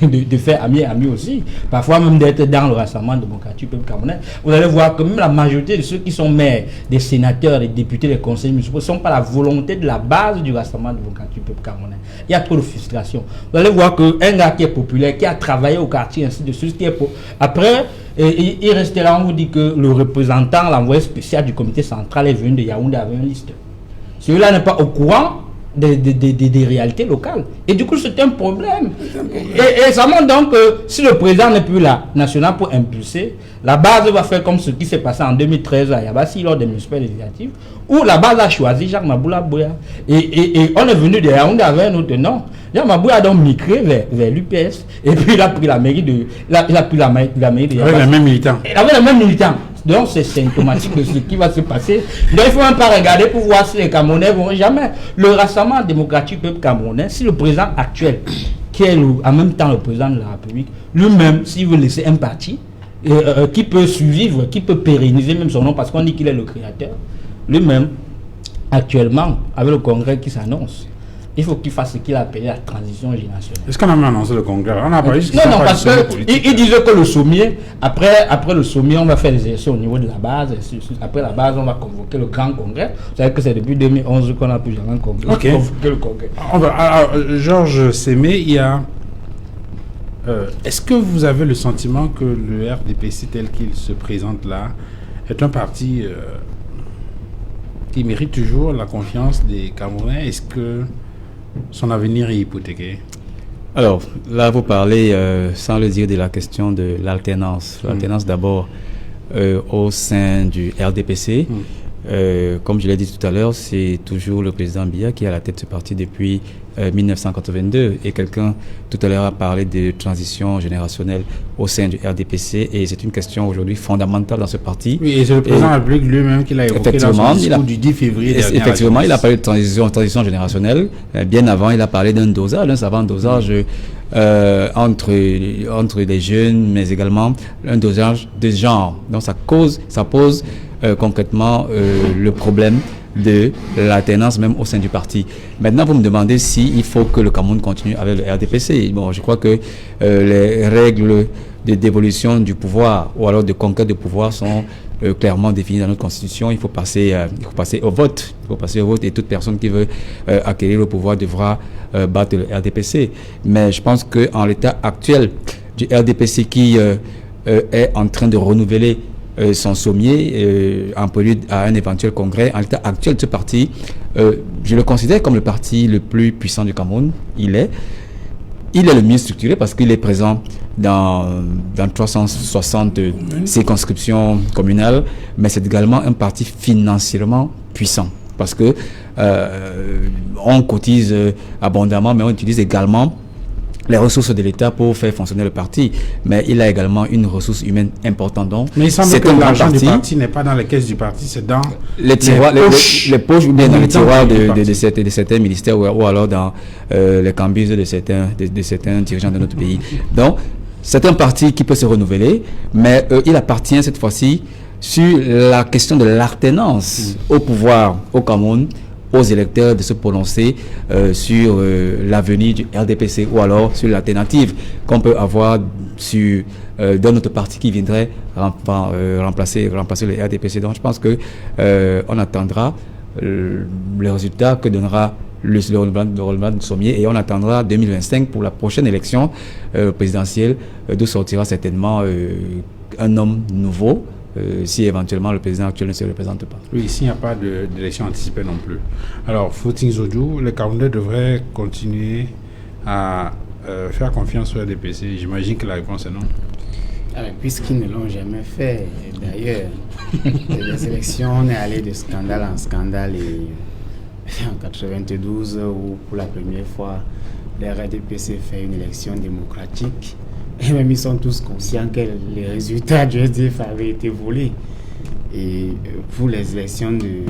de faire ami aussi, parfois même d'être dans le Rassemblement démocratique camerounais. Vous allez voir que même la majorité de ceux qui sont maires, des sénateurs, des députés, des conseillers municipaux ne sont pas la volonté de la base du Rassemblement démocratique camerounais. Il y a trop de frustration. Vous allez voir qu'un gars qui est populaire, qui a travaillé au quartier, ainsi de suite, après, il reste là, on vous dit que le représentant, l'envoyé spécial du comité central est venu de Yaoundé avec une liste. Celui-là n'est pas au courant des réalités locales. Et du coup, c'est un problème. Et ça montre donc que si le président n'est plus là, national, pour impulser, la base va faire comme ce qui s'est passé en 2013 à Yabassi lors des municipales législatives, où la base a choisi Jacques Maboula Boya. Et on est venu de Yaoundé avec un autre nom. Jacques Maboula a donc migré vers l'UPS. Et puis il a pris la mairie de Yabassi. Avec les mêmes militants. Avec les mêmes militants. Donc c'est symptomatique de ce qui va se passer. Donc il ne faut même pas regarder pour voir si les Camerounais vont jamais. Le Rassemblement démocratique peuple camerounais, si le président actuel, qui est en même temps le président de la République, lui-même, s'il veut laisser un parti, qui peut survivre, qui peut pérenniser même son nom, parce qu'on dit qu'il est le créateur, lui-même, actuellement, avec le congrès qui s'annonce, il faut qu'il fasse ce qu'il a appelé la transition générationnelle.
Est-ce qu'on a même annoncé le congrès? On a pas eu
non, parce qu'il disait que le sommier, après le sommier, on va faire les élections au niveau de la base. Après la base, on va convoquer le grand congrès. Vous savez que c'est depuis 2011 qu'on a pu jamais convoquer le congrès.
Alors, Georges Sémé, il y a Est-ce que vous avez le sentiment que le RDPC tel qu'il se présente là est un parti qui mérite toujours la confiance des Camerounais? Est-ce que son avenir est hypothéqué?
Alors, là, vous parlez, sans le dire, de la question de l'alternance. L'alternance d'abord au sein du RDPC. Comme je l'ai dit tout à l'heure, c'est toujours le président Biya qui est à la tête de ce parti depuis 1982. Et quelqu'un tout à l'heure a parlé de transition générationnelle au sein du RDPC. Et c'est une question aujourd'hui fondamentale dans ce parti.
Oui, et c'est le président de la République lui-même qui l'a évoqué dans son discours du 10 février dernier.
Effectivement, il a parlé de transition générationnelle. Bien avant, il a parlé d'un dosage, d'un savant dosage entre les jeunes, mais également un dosage de genre. Donc ça pose concrètement le problème de l'alternance même au sein du parti. Maintenant, vous me demandez s'il faut que le Cameroun continue avec le RDPC. Bon, je crois que les règles de dévolution du pouvoir ou alors de conquête de pouvoir sont clairement définies dans notre constitution. Il faut passer au vote. Il faut passer au vote et toute personne qui veut acquérir le pouvoir devra battre le RDPC. Mais je pense qu'en l'état actuel du RDPC qui est en train de renouveler son sommier en prélude à un éventuel congrès, en l'état actuel de ce parti, je le considère comme le parti le plus puissant du Cameroun. Il est le mieux structuré parce qu'il est présent dans 360 circonscriptions communales, mais c'est également un parti financièrement puissant parce que on cotise abondamment, mais on utilise également les ressources de l'État pour faire fonctionner le parti, mais il a également une ressource humaine importante. Donc,
mais il semble que l'argent du parti n'est pas dans les caisses du parti, c'est dans
les tiroirs, les poches ou bien dans les tiroirs de certains ministères ou alors dans les cambus de certains dirigeants de notre pays. Donc, c'est un parti qui peut se renouveler, mais il appartient cette fois-ci sur la question de l'alternance au pouvoir au Cameroun, aux électeurs de se prononcer sur l'avenir du RDPC ou alors sur l'alternative qu'on peut avoir dans notre parti qui viendrait remplacer le RDPC. Donc je pense que on attendra les résultats que donnera le renouvellement du sommier et on attendra 2025 pour la prochaine élection présidentielle d'où sortira certainement un homme nouveau. Si éventuellement le président actuel ne se représente pas.
Oui, s'il n'y a pas d'élection anticipée non plus. Alors, Footing Zodjou, les Camerounais devraient continuer à faire confiance au RDPC. J'imagine que la réponse est non.
Alors, puisqu'ils ne l'ont jamais fait, d'ailleurs, les élections, on est allé de scandale en scandale et en 92, où pour la première fois, le RDPC fait une élection démocratique. Et même ils sont tous conscients que les résultats du SDF avaient été volés. Et pour les élections de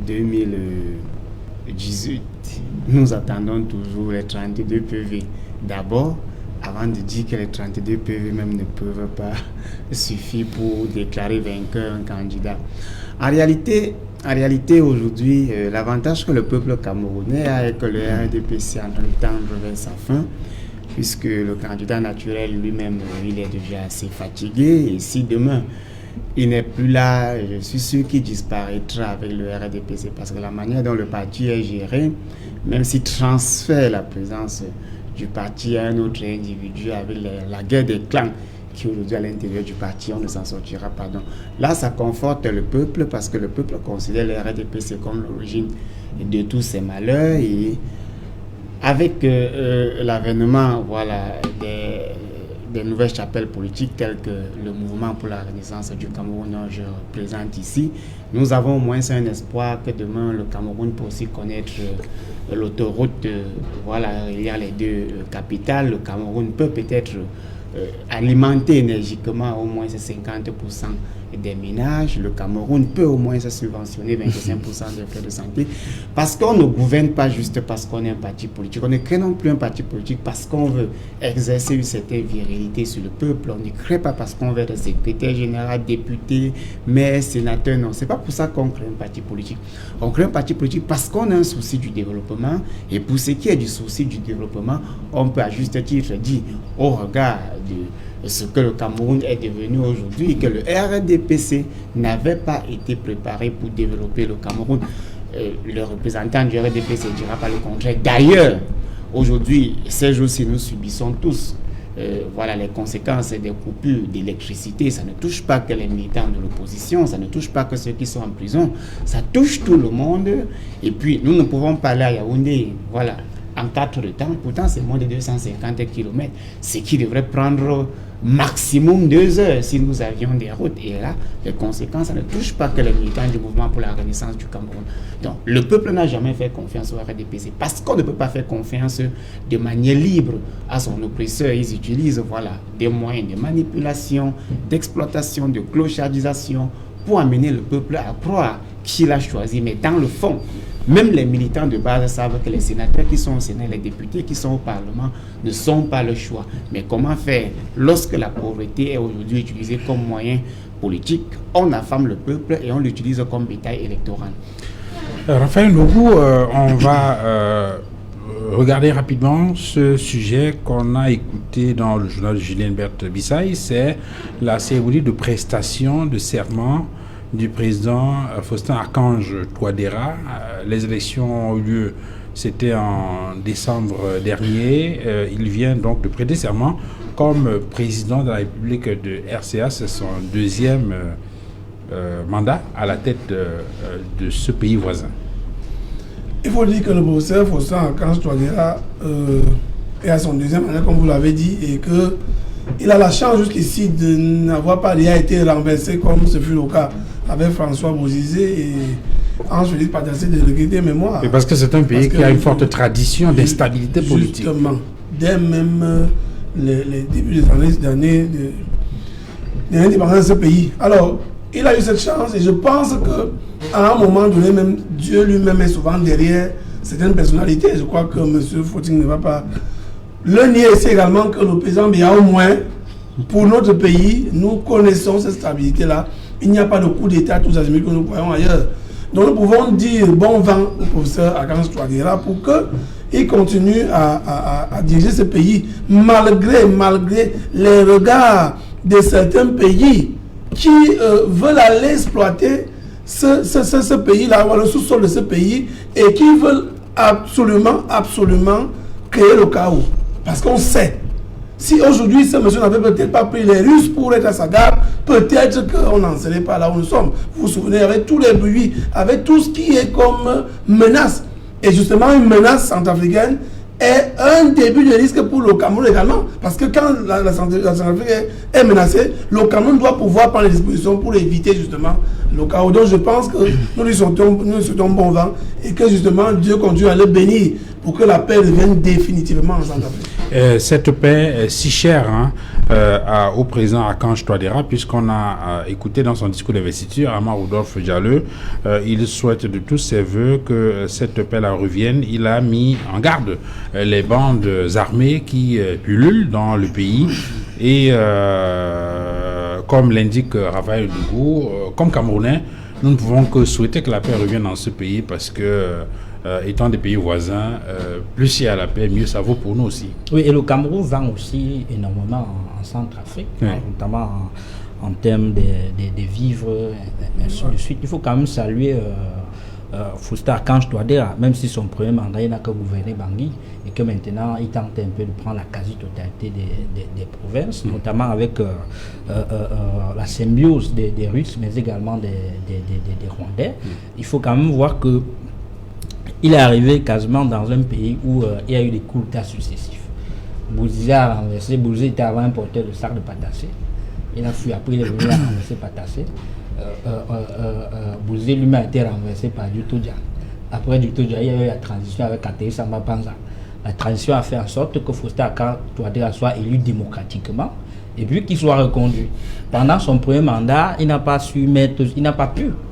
2018, nous attendons toujours les 32 PV. D'abord, avant de dire que les 32 PV même ne peuvent pas suffire pour déclarer vainqueur un candidat. En réalité aujourd'hui, l'avantage que le peuple camerounais a est que le RDPC est en train de tendre vers sa fin, puisque le candidat naturel lui-même, il est déjà assez fatigué. Et si demain, il n'est plus là, je suis sûr qu'il disparaîtra avec le RDPC, parce que la manière dont le parti est géré, même s'il transfère la présence du parti à un autre individu avec la guerre des clans qui aujourd'hui à l'intérieur du parti, on ne s'en sortira pas. Donc là, ça conforte le peuple, parce que le peuple considère le RDPC comme l'origine de tous ces malheurs. Et avec l'avènement des nouvelles chapelles politiques telles que le mouvement pour la renaissance du Cameroun, je représente ici, nous avons au moins un espoir que demain le Cameroun peut aussi connaître l'autoroute, il y a les deux capitales. Le Cameroun peut peut-être alimenter énergiquement au moins 50% des ménages. Le Cameroun peut au moins subventionner 25% des frais de santé, parce qu'on ne gouverne pas juste parce qu'on est un parti politique. On ne crée non plus un parti politique parce qu'on veut exercer une certaine virilité sur le peuple. On ne crée pas parce qu'on veut être secrétaire général, député, maire, sénateur. Non, c'est pas pour ça qu'on crée un parti politique. On crée un parti politique parce qu'on a un souci du développement, et pour ce qui est du souci du développement, on peut à juste titre dire, au regard de ce que le Cameroun est devenu aujourd'hui, que le RDPC n'avait pas été préparé pour développer le Cameroun. Le représentant du RDPC ne dira pas le contraire. D'ailleurs, aujourd'hui, ces jours-ci, nous subissons tous voilà, les conséquences des coupures d'électricité, ça ne touche pas que les militants de l'opposition, ça ne touche pas que ceux qui sont en prison, ça touche tout le monde. Et puis, nous ne pouvons pas aller à Yaoundé, voilà, en 4 heures de temps. Pourtant, c'est moins de 250 km, ce qui devrait prendre maximum 2 heures si nous avions des routes. Et là, les conséquences, ça ne touche pas que les militants du mouvement pour la renaissance du Cameroun. Donc, le peuple n'a jamais fait confiance au RDPC parce qu'on ne peut pas faire confiance de manière libre à son oppresseur. Ils utilisent, voilà, des moyens de manipulation, d'exploitation, de clochardisation pour amener le peuple à croire qu'il a choisi. Mais dans le fond, même les militants de base savent que les sénateurs qui sont au Sénat, les députés qui sont au Parlement ne sont pas le choix. Mais comment faire lorsque la pauvreté est aujourd'hui utilisée comme moyen politique? On affame le peuple et on l'utilise comme bétail électoral.
Raphaël Nougou, on va regarder rapidement ce sujet qu'on a écouté dans le journal de Julien Berthe Bissaï. C'est la cérémonie de prestation de serment du président Faustin Archange Touadéra. Les élections ont eu lieu, c'était en décembre dernier. Il vient donc de prêter serment comme président de la République de RCA. C'est son 2e mandat à la tête de ce pays voisin.
Il faut dire que le professeur Faustin Archange Touadéra est à son 2e mandat, comme vous l'avez dit, et qu'il a la chance jusqu'ici de n'avoir pas déjà été renversé comme ce fut le cas avec François Bozizé et Ange-Félix Patassé de regretter mémoire.
Et parce que c'est un pays qui a une forte tradition d'instabilité politique.
Justement, dès même les débuts des années de l'indépendance de ce pays. Alors, il a eu cette chance et je pense qu'à un moment donné, même Dieu lui-même est souvent derrière certaines personnalités. Je crois que M. Fauting ne va pas le nier. C'est également que le président Biya, au moins, pour notre pays, nous connaissons cette stabilité-là. Il n'y a pas de coup d'État tous azimuts que nous voyons ailleurs. Donc nous pouvons dire bon vent au professeur Archange Touadéra pour qu'il continue à diriger ce pays malgré les regards de certains pays qui veulent aller exploiter ce pays-là, le sous-sol de ce pays, et qui veulent absolument créer le chaos. Parce qu'on sait, si aujourd'hui ce monsieur n'avait peut-être pas pris les Russes pour être à sa garde, peut-être qu'on n'en serait pas là où nous sommes. Vous vous souvenez, avec tous les bruits, avec tout ce qui est comme menace. Et justement, une menace centrafricaine est un début de risque pour le Cameroun également. Parce que quand la Centrafrique est menacée, le Cameroun doit pouvoir prendre les dispositions pour éviter justement le chaos. Donc je pense que nous lui souhaitons bon vent et que justement Dieu continue à le bénir pour que la paix revienne définitivement en Centrafrique.
Cette paix est si chère au président Archange Touadéra, puisqu'on a écouté dans son discours d'investiture, Amar Rodolphe Diallo, il souhaite de tous ses voeux que cette paix-là revienne. Il a mis en garde les bandes armées qui pullulent dans le pays et comme l'indique Raphaël Nougou, comme Camerounais, nous ne pouvons que souhaiter que la paix revienne dans ce pays parce que étant des pays voisins, plus il y a la paix, mieux ça vaut pour nous aussi.
Oui, et le Cameroun vend aussi énormément en Centrafrique, oui, notamment en termes de vivres, et ainsi de suite. Il faut quand même saluer Faustin Archange Touadéra, même si son premier mandat, il n'a que gouverné Bangui, et que maintenant, il tente un peu de prendre la quasi-totalité des provinces, notamment avec la symbiose des Russes, mais également des Rwandais. Il faut quand même voir que il est arrivé quasiment dans un pays où il y a eu des coups d'État successifs. Bouzizé a renversé, Bouzizé était avant un porteur de sac de patassé. Il a fui, après il est venu à renverser patassé. Bouzizé lui-même a été renversé par Dutodia. Après Dutodia, il y a eu la transition avec Kateri Samba Panza. La transition a fait en sorte que Faustin Archange Touadéra soit élu démocratiquement et puis qu'il soit reconduit. Pendant son premier mandat, il n'a pas pu,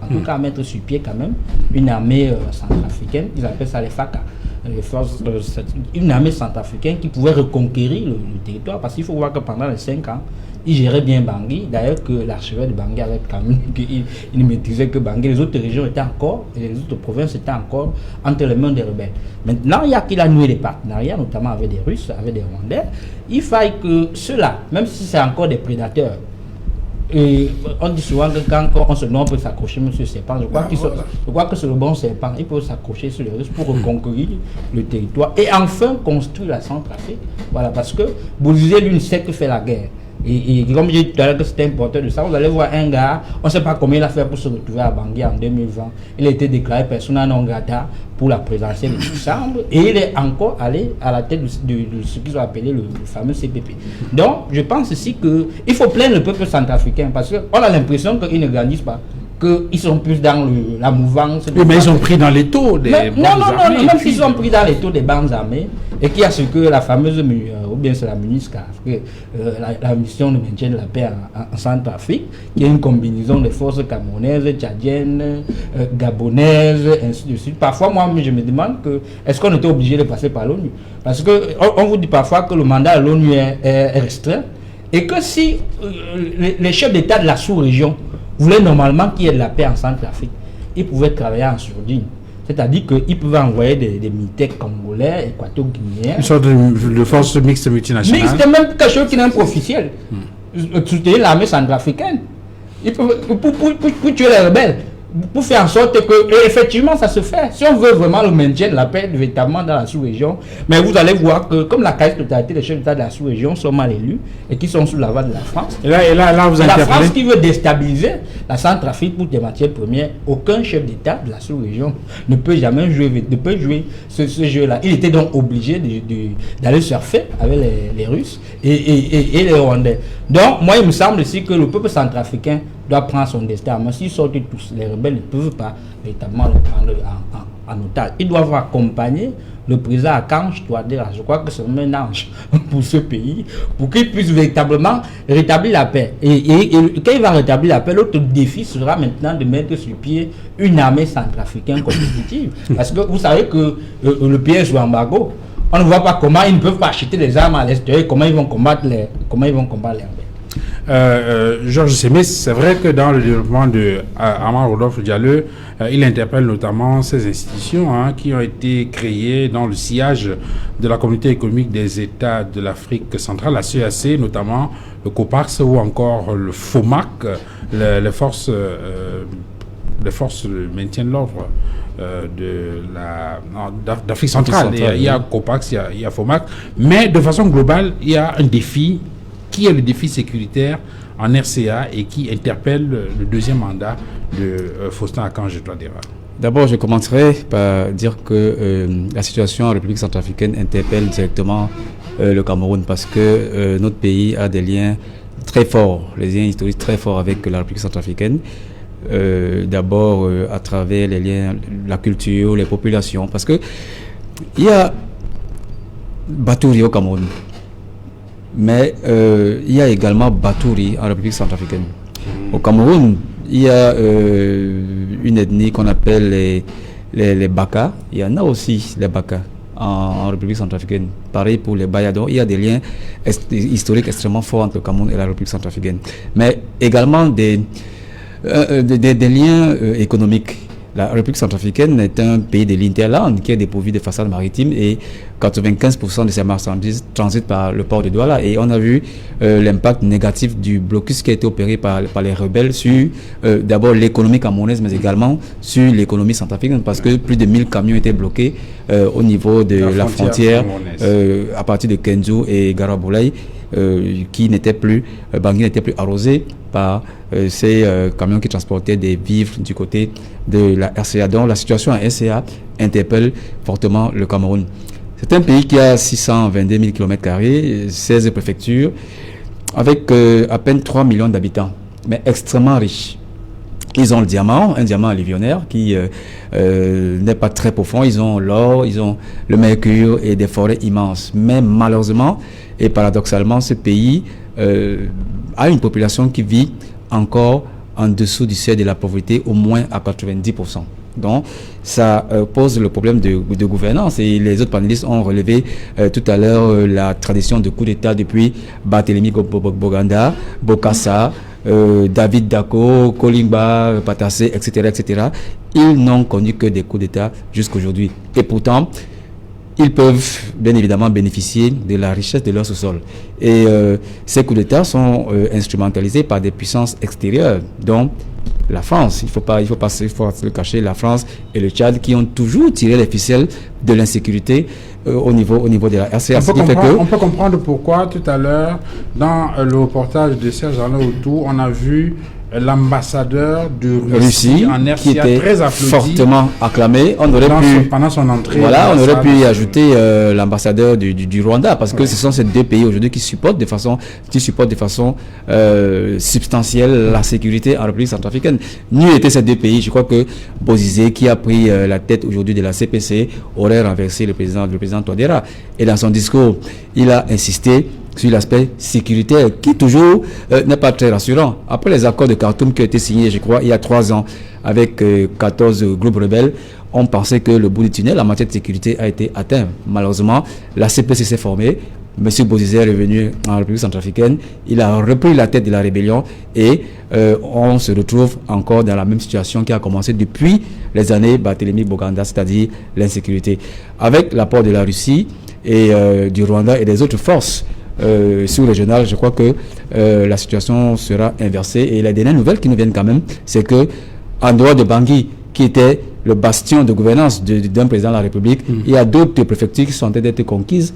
en tout cas, mettre sur pied quand même une armée centrafricaine, ils appellent ça les FACA, une armée centrafricaine qui pouvait reconquérir le territoire, parce qu'il faut voir que pendant les 5 ans, il gérait bien Bangui, d'ailleurs que l'archevêque de Bangui avait quand même, il maîtrisait que Bangui, les autres régions étaient encore, et les autres provinces étaient encore entre les mains des rebelles. Maintenant, il a noué des partenariats, notamment avec des Russes, avec des Rwandais. Il faille que ceux-là, même si c'est encore des prédateurs, Et on dit souvent que quand on se noie, on peut s'accrocher sur le serpent. Je crois que c'est le bon serpent. Il peut s'accrocher sur les Russes pour reconquérir le territoire et enfin construire la Centrafrique. Voilà, parce que vous disiez l'une sait que fait la guerre. Et comme j'ai dit tout à l'heure que c'était important de ça, vous allez voir un gars, on ne sait pas combien il a fait pour se retrouver à Bangui en 2020. Il a été déclaré persona non grata pour la présidentielle de décembre et il est encore allé à la tête de ce qu'ils ont appelé le fameux CPP. Donc, je pense aussi qu'il faut plaindre le peuple centrafricain parce qu'on a l'impression qu'ils ne grandissent pas, qu'ils sont plus dans la mouvance.
Oui, mais ils sont pris dans les taux des bandes armées.
Non, même s'ils sont pris dans les taux des bandes armées et qu'il y a ce que la fameuse, ou bien c'est la MINUSCA, la mission de maintien de la paix en Centrafrique, qui est une combinaison des forces camerounaises, tchadiennes, gabonaises, ainsi de suite. Parfois, moi, je me demande est-ce qu'on était obligé de passer par l'ONU? Parce qu'on vous dit parfois que le mandat de l'ONU est restreint et que si les chefs d'État de la sous-région voulaient normalement qu'il y ait de la paix en Centrafrique, ils pouvaient travailler en sourdine. C'est-à-dire qu'ils pouvaient envoyer des militaires congolais, équato-guinéens.
Une sorte de force mixte multinationale.
Mixte, même quelque chose qui n'est pas officiel. Soutenir l'armée centrafricaine. Pour tuer les rebelles. Pour faire en sorte que, effectivement, ça se fait. Si on veut vraiment le maintien de la paix, véritablement dans la sous-région, mais vous allez voir que, comme la quasi-totalité des chefs d'État de la sous-région sont mal élus et qui sont sous la voie de la France,
et là vous
la France qui veut déstabiliser la Centrafrique pour des matières premières, aucun chef d'État de la sous-région ne peut jamais jouer ce jeu-là. Il était donc obligé d'aller surfer avec les Russes et les Rwandais. Donc, moi, il me semble aussi que le peuple centrafricain doit prendre son destin. Mais s'ils sortent tous, les rebelles ne peuvent pas véritablement le prendre en otage. Ils doivent accompagner le président Akange Touadéra. Je crois que c'est un ange pour ce pays, pour qu'il puisse véritablement rétablir la paix. Et quand il va rétablir la paix, l'autre défi sera maintenant de mettre sur pied une armée centrafricaine compétitive. Parce que vous savez que le pays est sous embargo. On ne voit pas comment ils ne peuvent pas acheter des armes à l'extérieur, comment ils vont combattre les rebelles.
Georges Sémé, c'est vrai que dans le développement de Amar Rodolphe Diallo, il interpelle notamment ces institutions qui ont été créées dans le sillage de la communauté économique des États de l'Afrique centrale, la CEAC, notamment le COPAX ou encore le FOMAC, les forces de maintien de l'ordre d'Afrique centrale. Il y a COPAX, il y a FOMAC, mais de façon globale, il y a un défi qui est le défi sécuritaire en RCA et qui interpelle le deuxième mandat de Faustin Akange Touadéra.
D'abord, je commencerai par dire que la situation en République centrafricaine interpelle directement le Cameroun parce que notre pays a des liens très forts, les liens historiques très forts avec la République centrafricaine. D'abord à travers les liens, la culture, les populations, parce que il y a Batouri au Cameroun. Mais il y a également Batouri en République centrafricaine. Au Cameroun, il y a une ethnie qu'on appelle les Baka. Il y en a aussi les Baka en République centrafricaine. Pareil pour les Bayadons. Il y a des liens historiques extrêmement forts entre le Cameroun et la République centrafricaine. Mais également des liens économiques. La République centrafricaine est un pays de l'Interland qui est dépourvu de façades maritimes et 95% de ses marchandises transitent par le port de Douala. Et on a vu l'impact négatif du blocus qui a été opéré par les rebelles sur d'abord l'économie camerounaise, mais également sur l'économie centrafricaine, parce que plus de 1000 camions étaient bloqués au niveau de la frontière à partir de Kenzo et Garaboulaye. Bangui n'était plus arrosé par ces camions qui transportaient des vivres du côté de la RCA. Donc la situation en RCA interpelle fortement le Cameroun. C'est un pays qui a 622 000 km², 16 préfectures, avec à peine 3 millions d'habitants, mais extrêmement riche. Ils ont le diamant, un diamant alluvionnaire qui n'est pas très profond. Ils ont l'or, ils ont le mercure et des forêts immenses. Mais malheureusement et paradoxalement, ce pays a une population qui vit encore en dessous du seuil de la pauvreté, au moins à 90%. Donc, ça pose le problème de gouvernance. Et les autres panélistes ont relevé tout à l'heure la tradition de coup d'État depuis Barthélemy Boganda, Bokassa, David Dako, Kolingba, Patassé, etc., etc. Ils n'ont connu que des coups d'État jusqu'aujourd'hui. Et pourtant, ils peuvent bien évidemment bénéficier de la richesse de leur sous-sol. Et ces coups d'État sont instrumentalisés par des puissances extérieures, dont la France. Il faut se le cacher, la France et le Tchad qui ont toujours tiré les ficelles de l'insécurité au niveau de la RCA.
On peut comprendre pourquoi tout à l'heure, dans le reportage de Serge Alain Autou, on a vu l'ambassadeur de Russie en RCA
qui était
très applaudi,
fortement acclamé. On aurait pu,
pendant son entrée.
Voilà, on aurait pu y ajouter l'ambassadeur du Rwanda, parce que ce sont ces deux pays aujourd'hui qui supportent de façon substantielle la sécurité en République centrafricaine. N'eût été ces deux pays, je crois que Bozizé, qui a pris la tête aujourd'hui de la CPC, aurait renversé le président Touadéra. Et dans son discours, il a insisté sur l'aspect sécuritaire qui toujours n'est pas très rassurant. Après les accords de Khartoum qui ont été signés, je crois, il y a 3 ans avec 14 groupes rebelles, on pensait que le bout du tunnel en matière de sécurité a été atteint. Malheureusement, la CPC s'est formée. M. Bozizé est revenu en République centrafricaine. Il a repris la tête de la rébellion et on se retrouve encore dans la même situation qui a commencé depuis les années Barthélemy Boganda, c'est-à-dire l'insécurité. Avec l'apport de la Russie et du Rwanda et des autres forces sous-régionales, je crois que la situation sera inversée. Et les dernières nouvelles qui nous viennent quand même, c'est que en dehors de Bangui, qui était le bastion de gouvernance d'un président de la République, il y a d'autres préfectures qui sont en train d'être conquises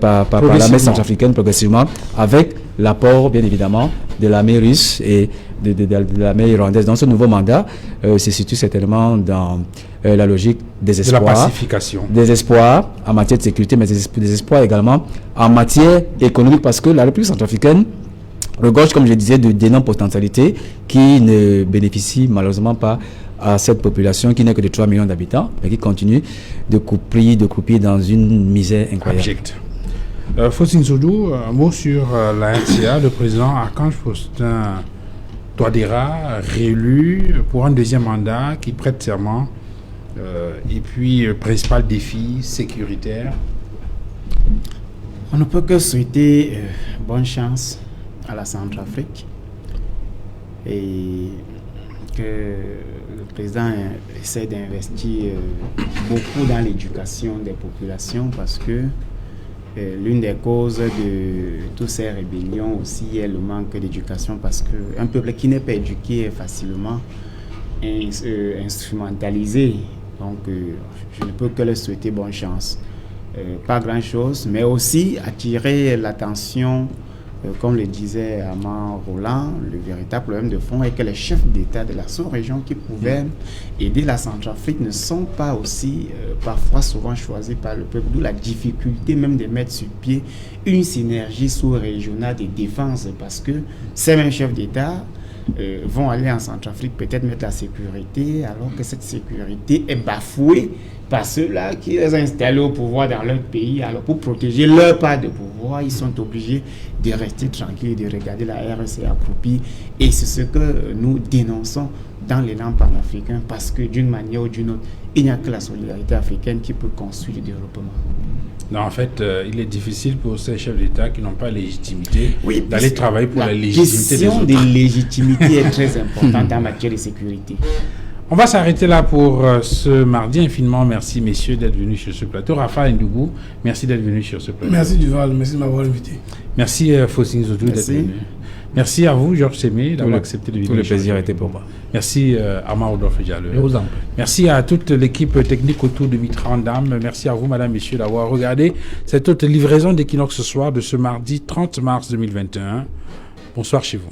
par l'armée centrafricaine progressivement, avec l'apport bien évidemment de l'armée russe et de l'armée irlandaise. Dans ce nouveau mandat, se situe certainement dans la logique des espoirs,
de la pacification,
des espoirs en matière de sécurité, mais des espoirs également en matière économique, parce que la République centrafricaine regorge, comme je disais, d'énormes potentialités qui ne bénéficient malheureusement pas à cette population qui n'est que de 3 millions d'habitants, mais qui continue de croupir dans une misère incroyable.
Faustin Soudou, un mot sur la RCA. Le président Archange Faustin Touadéra, réélu pour un deuxième mandat, qui prête serment. Et puis, principal défi sécuritaire.
On ne peut que souhaiter bonne chance à la Centrafrique et que le président essaie d'investir beaucoup dans l'éducation des populations, parce que l'une des causes de toutes ces rébellions aussi est le manque d'éducation, parce qu'un peuple qui n'est pas éduqué est facilement instrumentalisé. Donc je ne peux que leur souhaiter bonne chance. Pas grand chose, mais aussi attirer l'attention, comme le disait Amand Roland, le véritable problème de fond est que les chefs d'État de la sous-région qui pouvaient aider la Centrafrique ne sont pas aussi parfois souvent choisis par le peuple, d'où la difficulté même de mettre sur pied une synergie sous-régionale de défense, parce que ces mêmes chefs d'État vont aller en Centrafrique peut-être mettre la sécurité, alors que cette sécurité est bafouée par ceux-là qui les ont installés au pouvoir dans leur pays. Alors pour protéger leur part de pouvoir, ils sont obligés de rester tranquilles et de regarder la RSC accroupie. Et c'est ce que nous dénonçons dans l'élan panafricain, parce que d'une manière ou d'une autre, il n'y a que la solidarité africaine qui peut construire le développement.
Non, en fait, il est difficile pour ces chefs d'État qui n'ont pas la légitimité d'aller travailler pour la légitimité des autres. La question de légitimité est très importante en matière de sécurité. On va s'arrêter là pour ce mardi. Infiniment merci, messieurs, d'être venus sur ce plateau. Raphaël Ndougou, merci d'être venu sur ce plateau.
Merci Duval, merci de m'avoir invité.
Merci Faustin Soudou d'être venu. Merci à vous, Georges Sémé, d'avoir accepté de venir.
Tout le plaisir était pour moi.
Merci Amand Rodolphe Diallo. Merci à toute l'équipe technique autour de Mitrandam. Merci à vous, madame, messieurs, d'avoir regardé cette autre livraison d'Equinox ce soir de ce mardi 30 mars 2021. Bonsoir chez vous.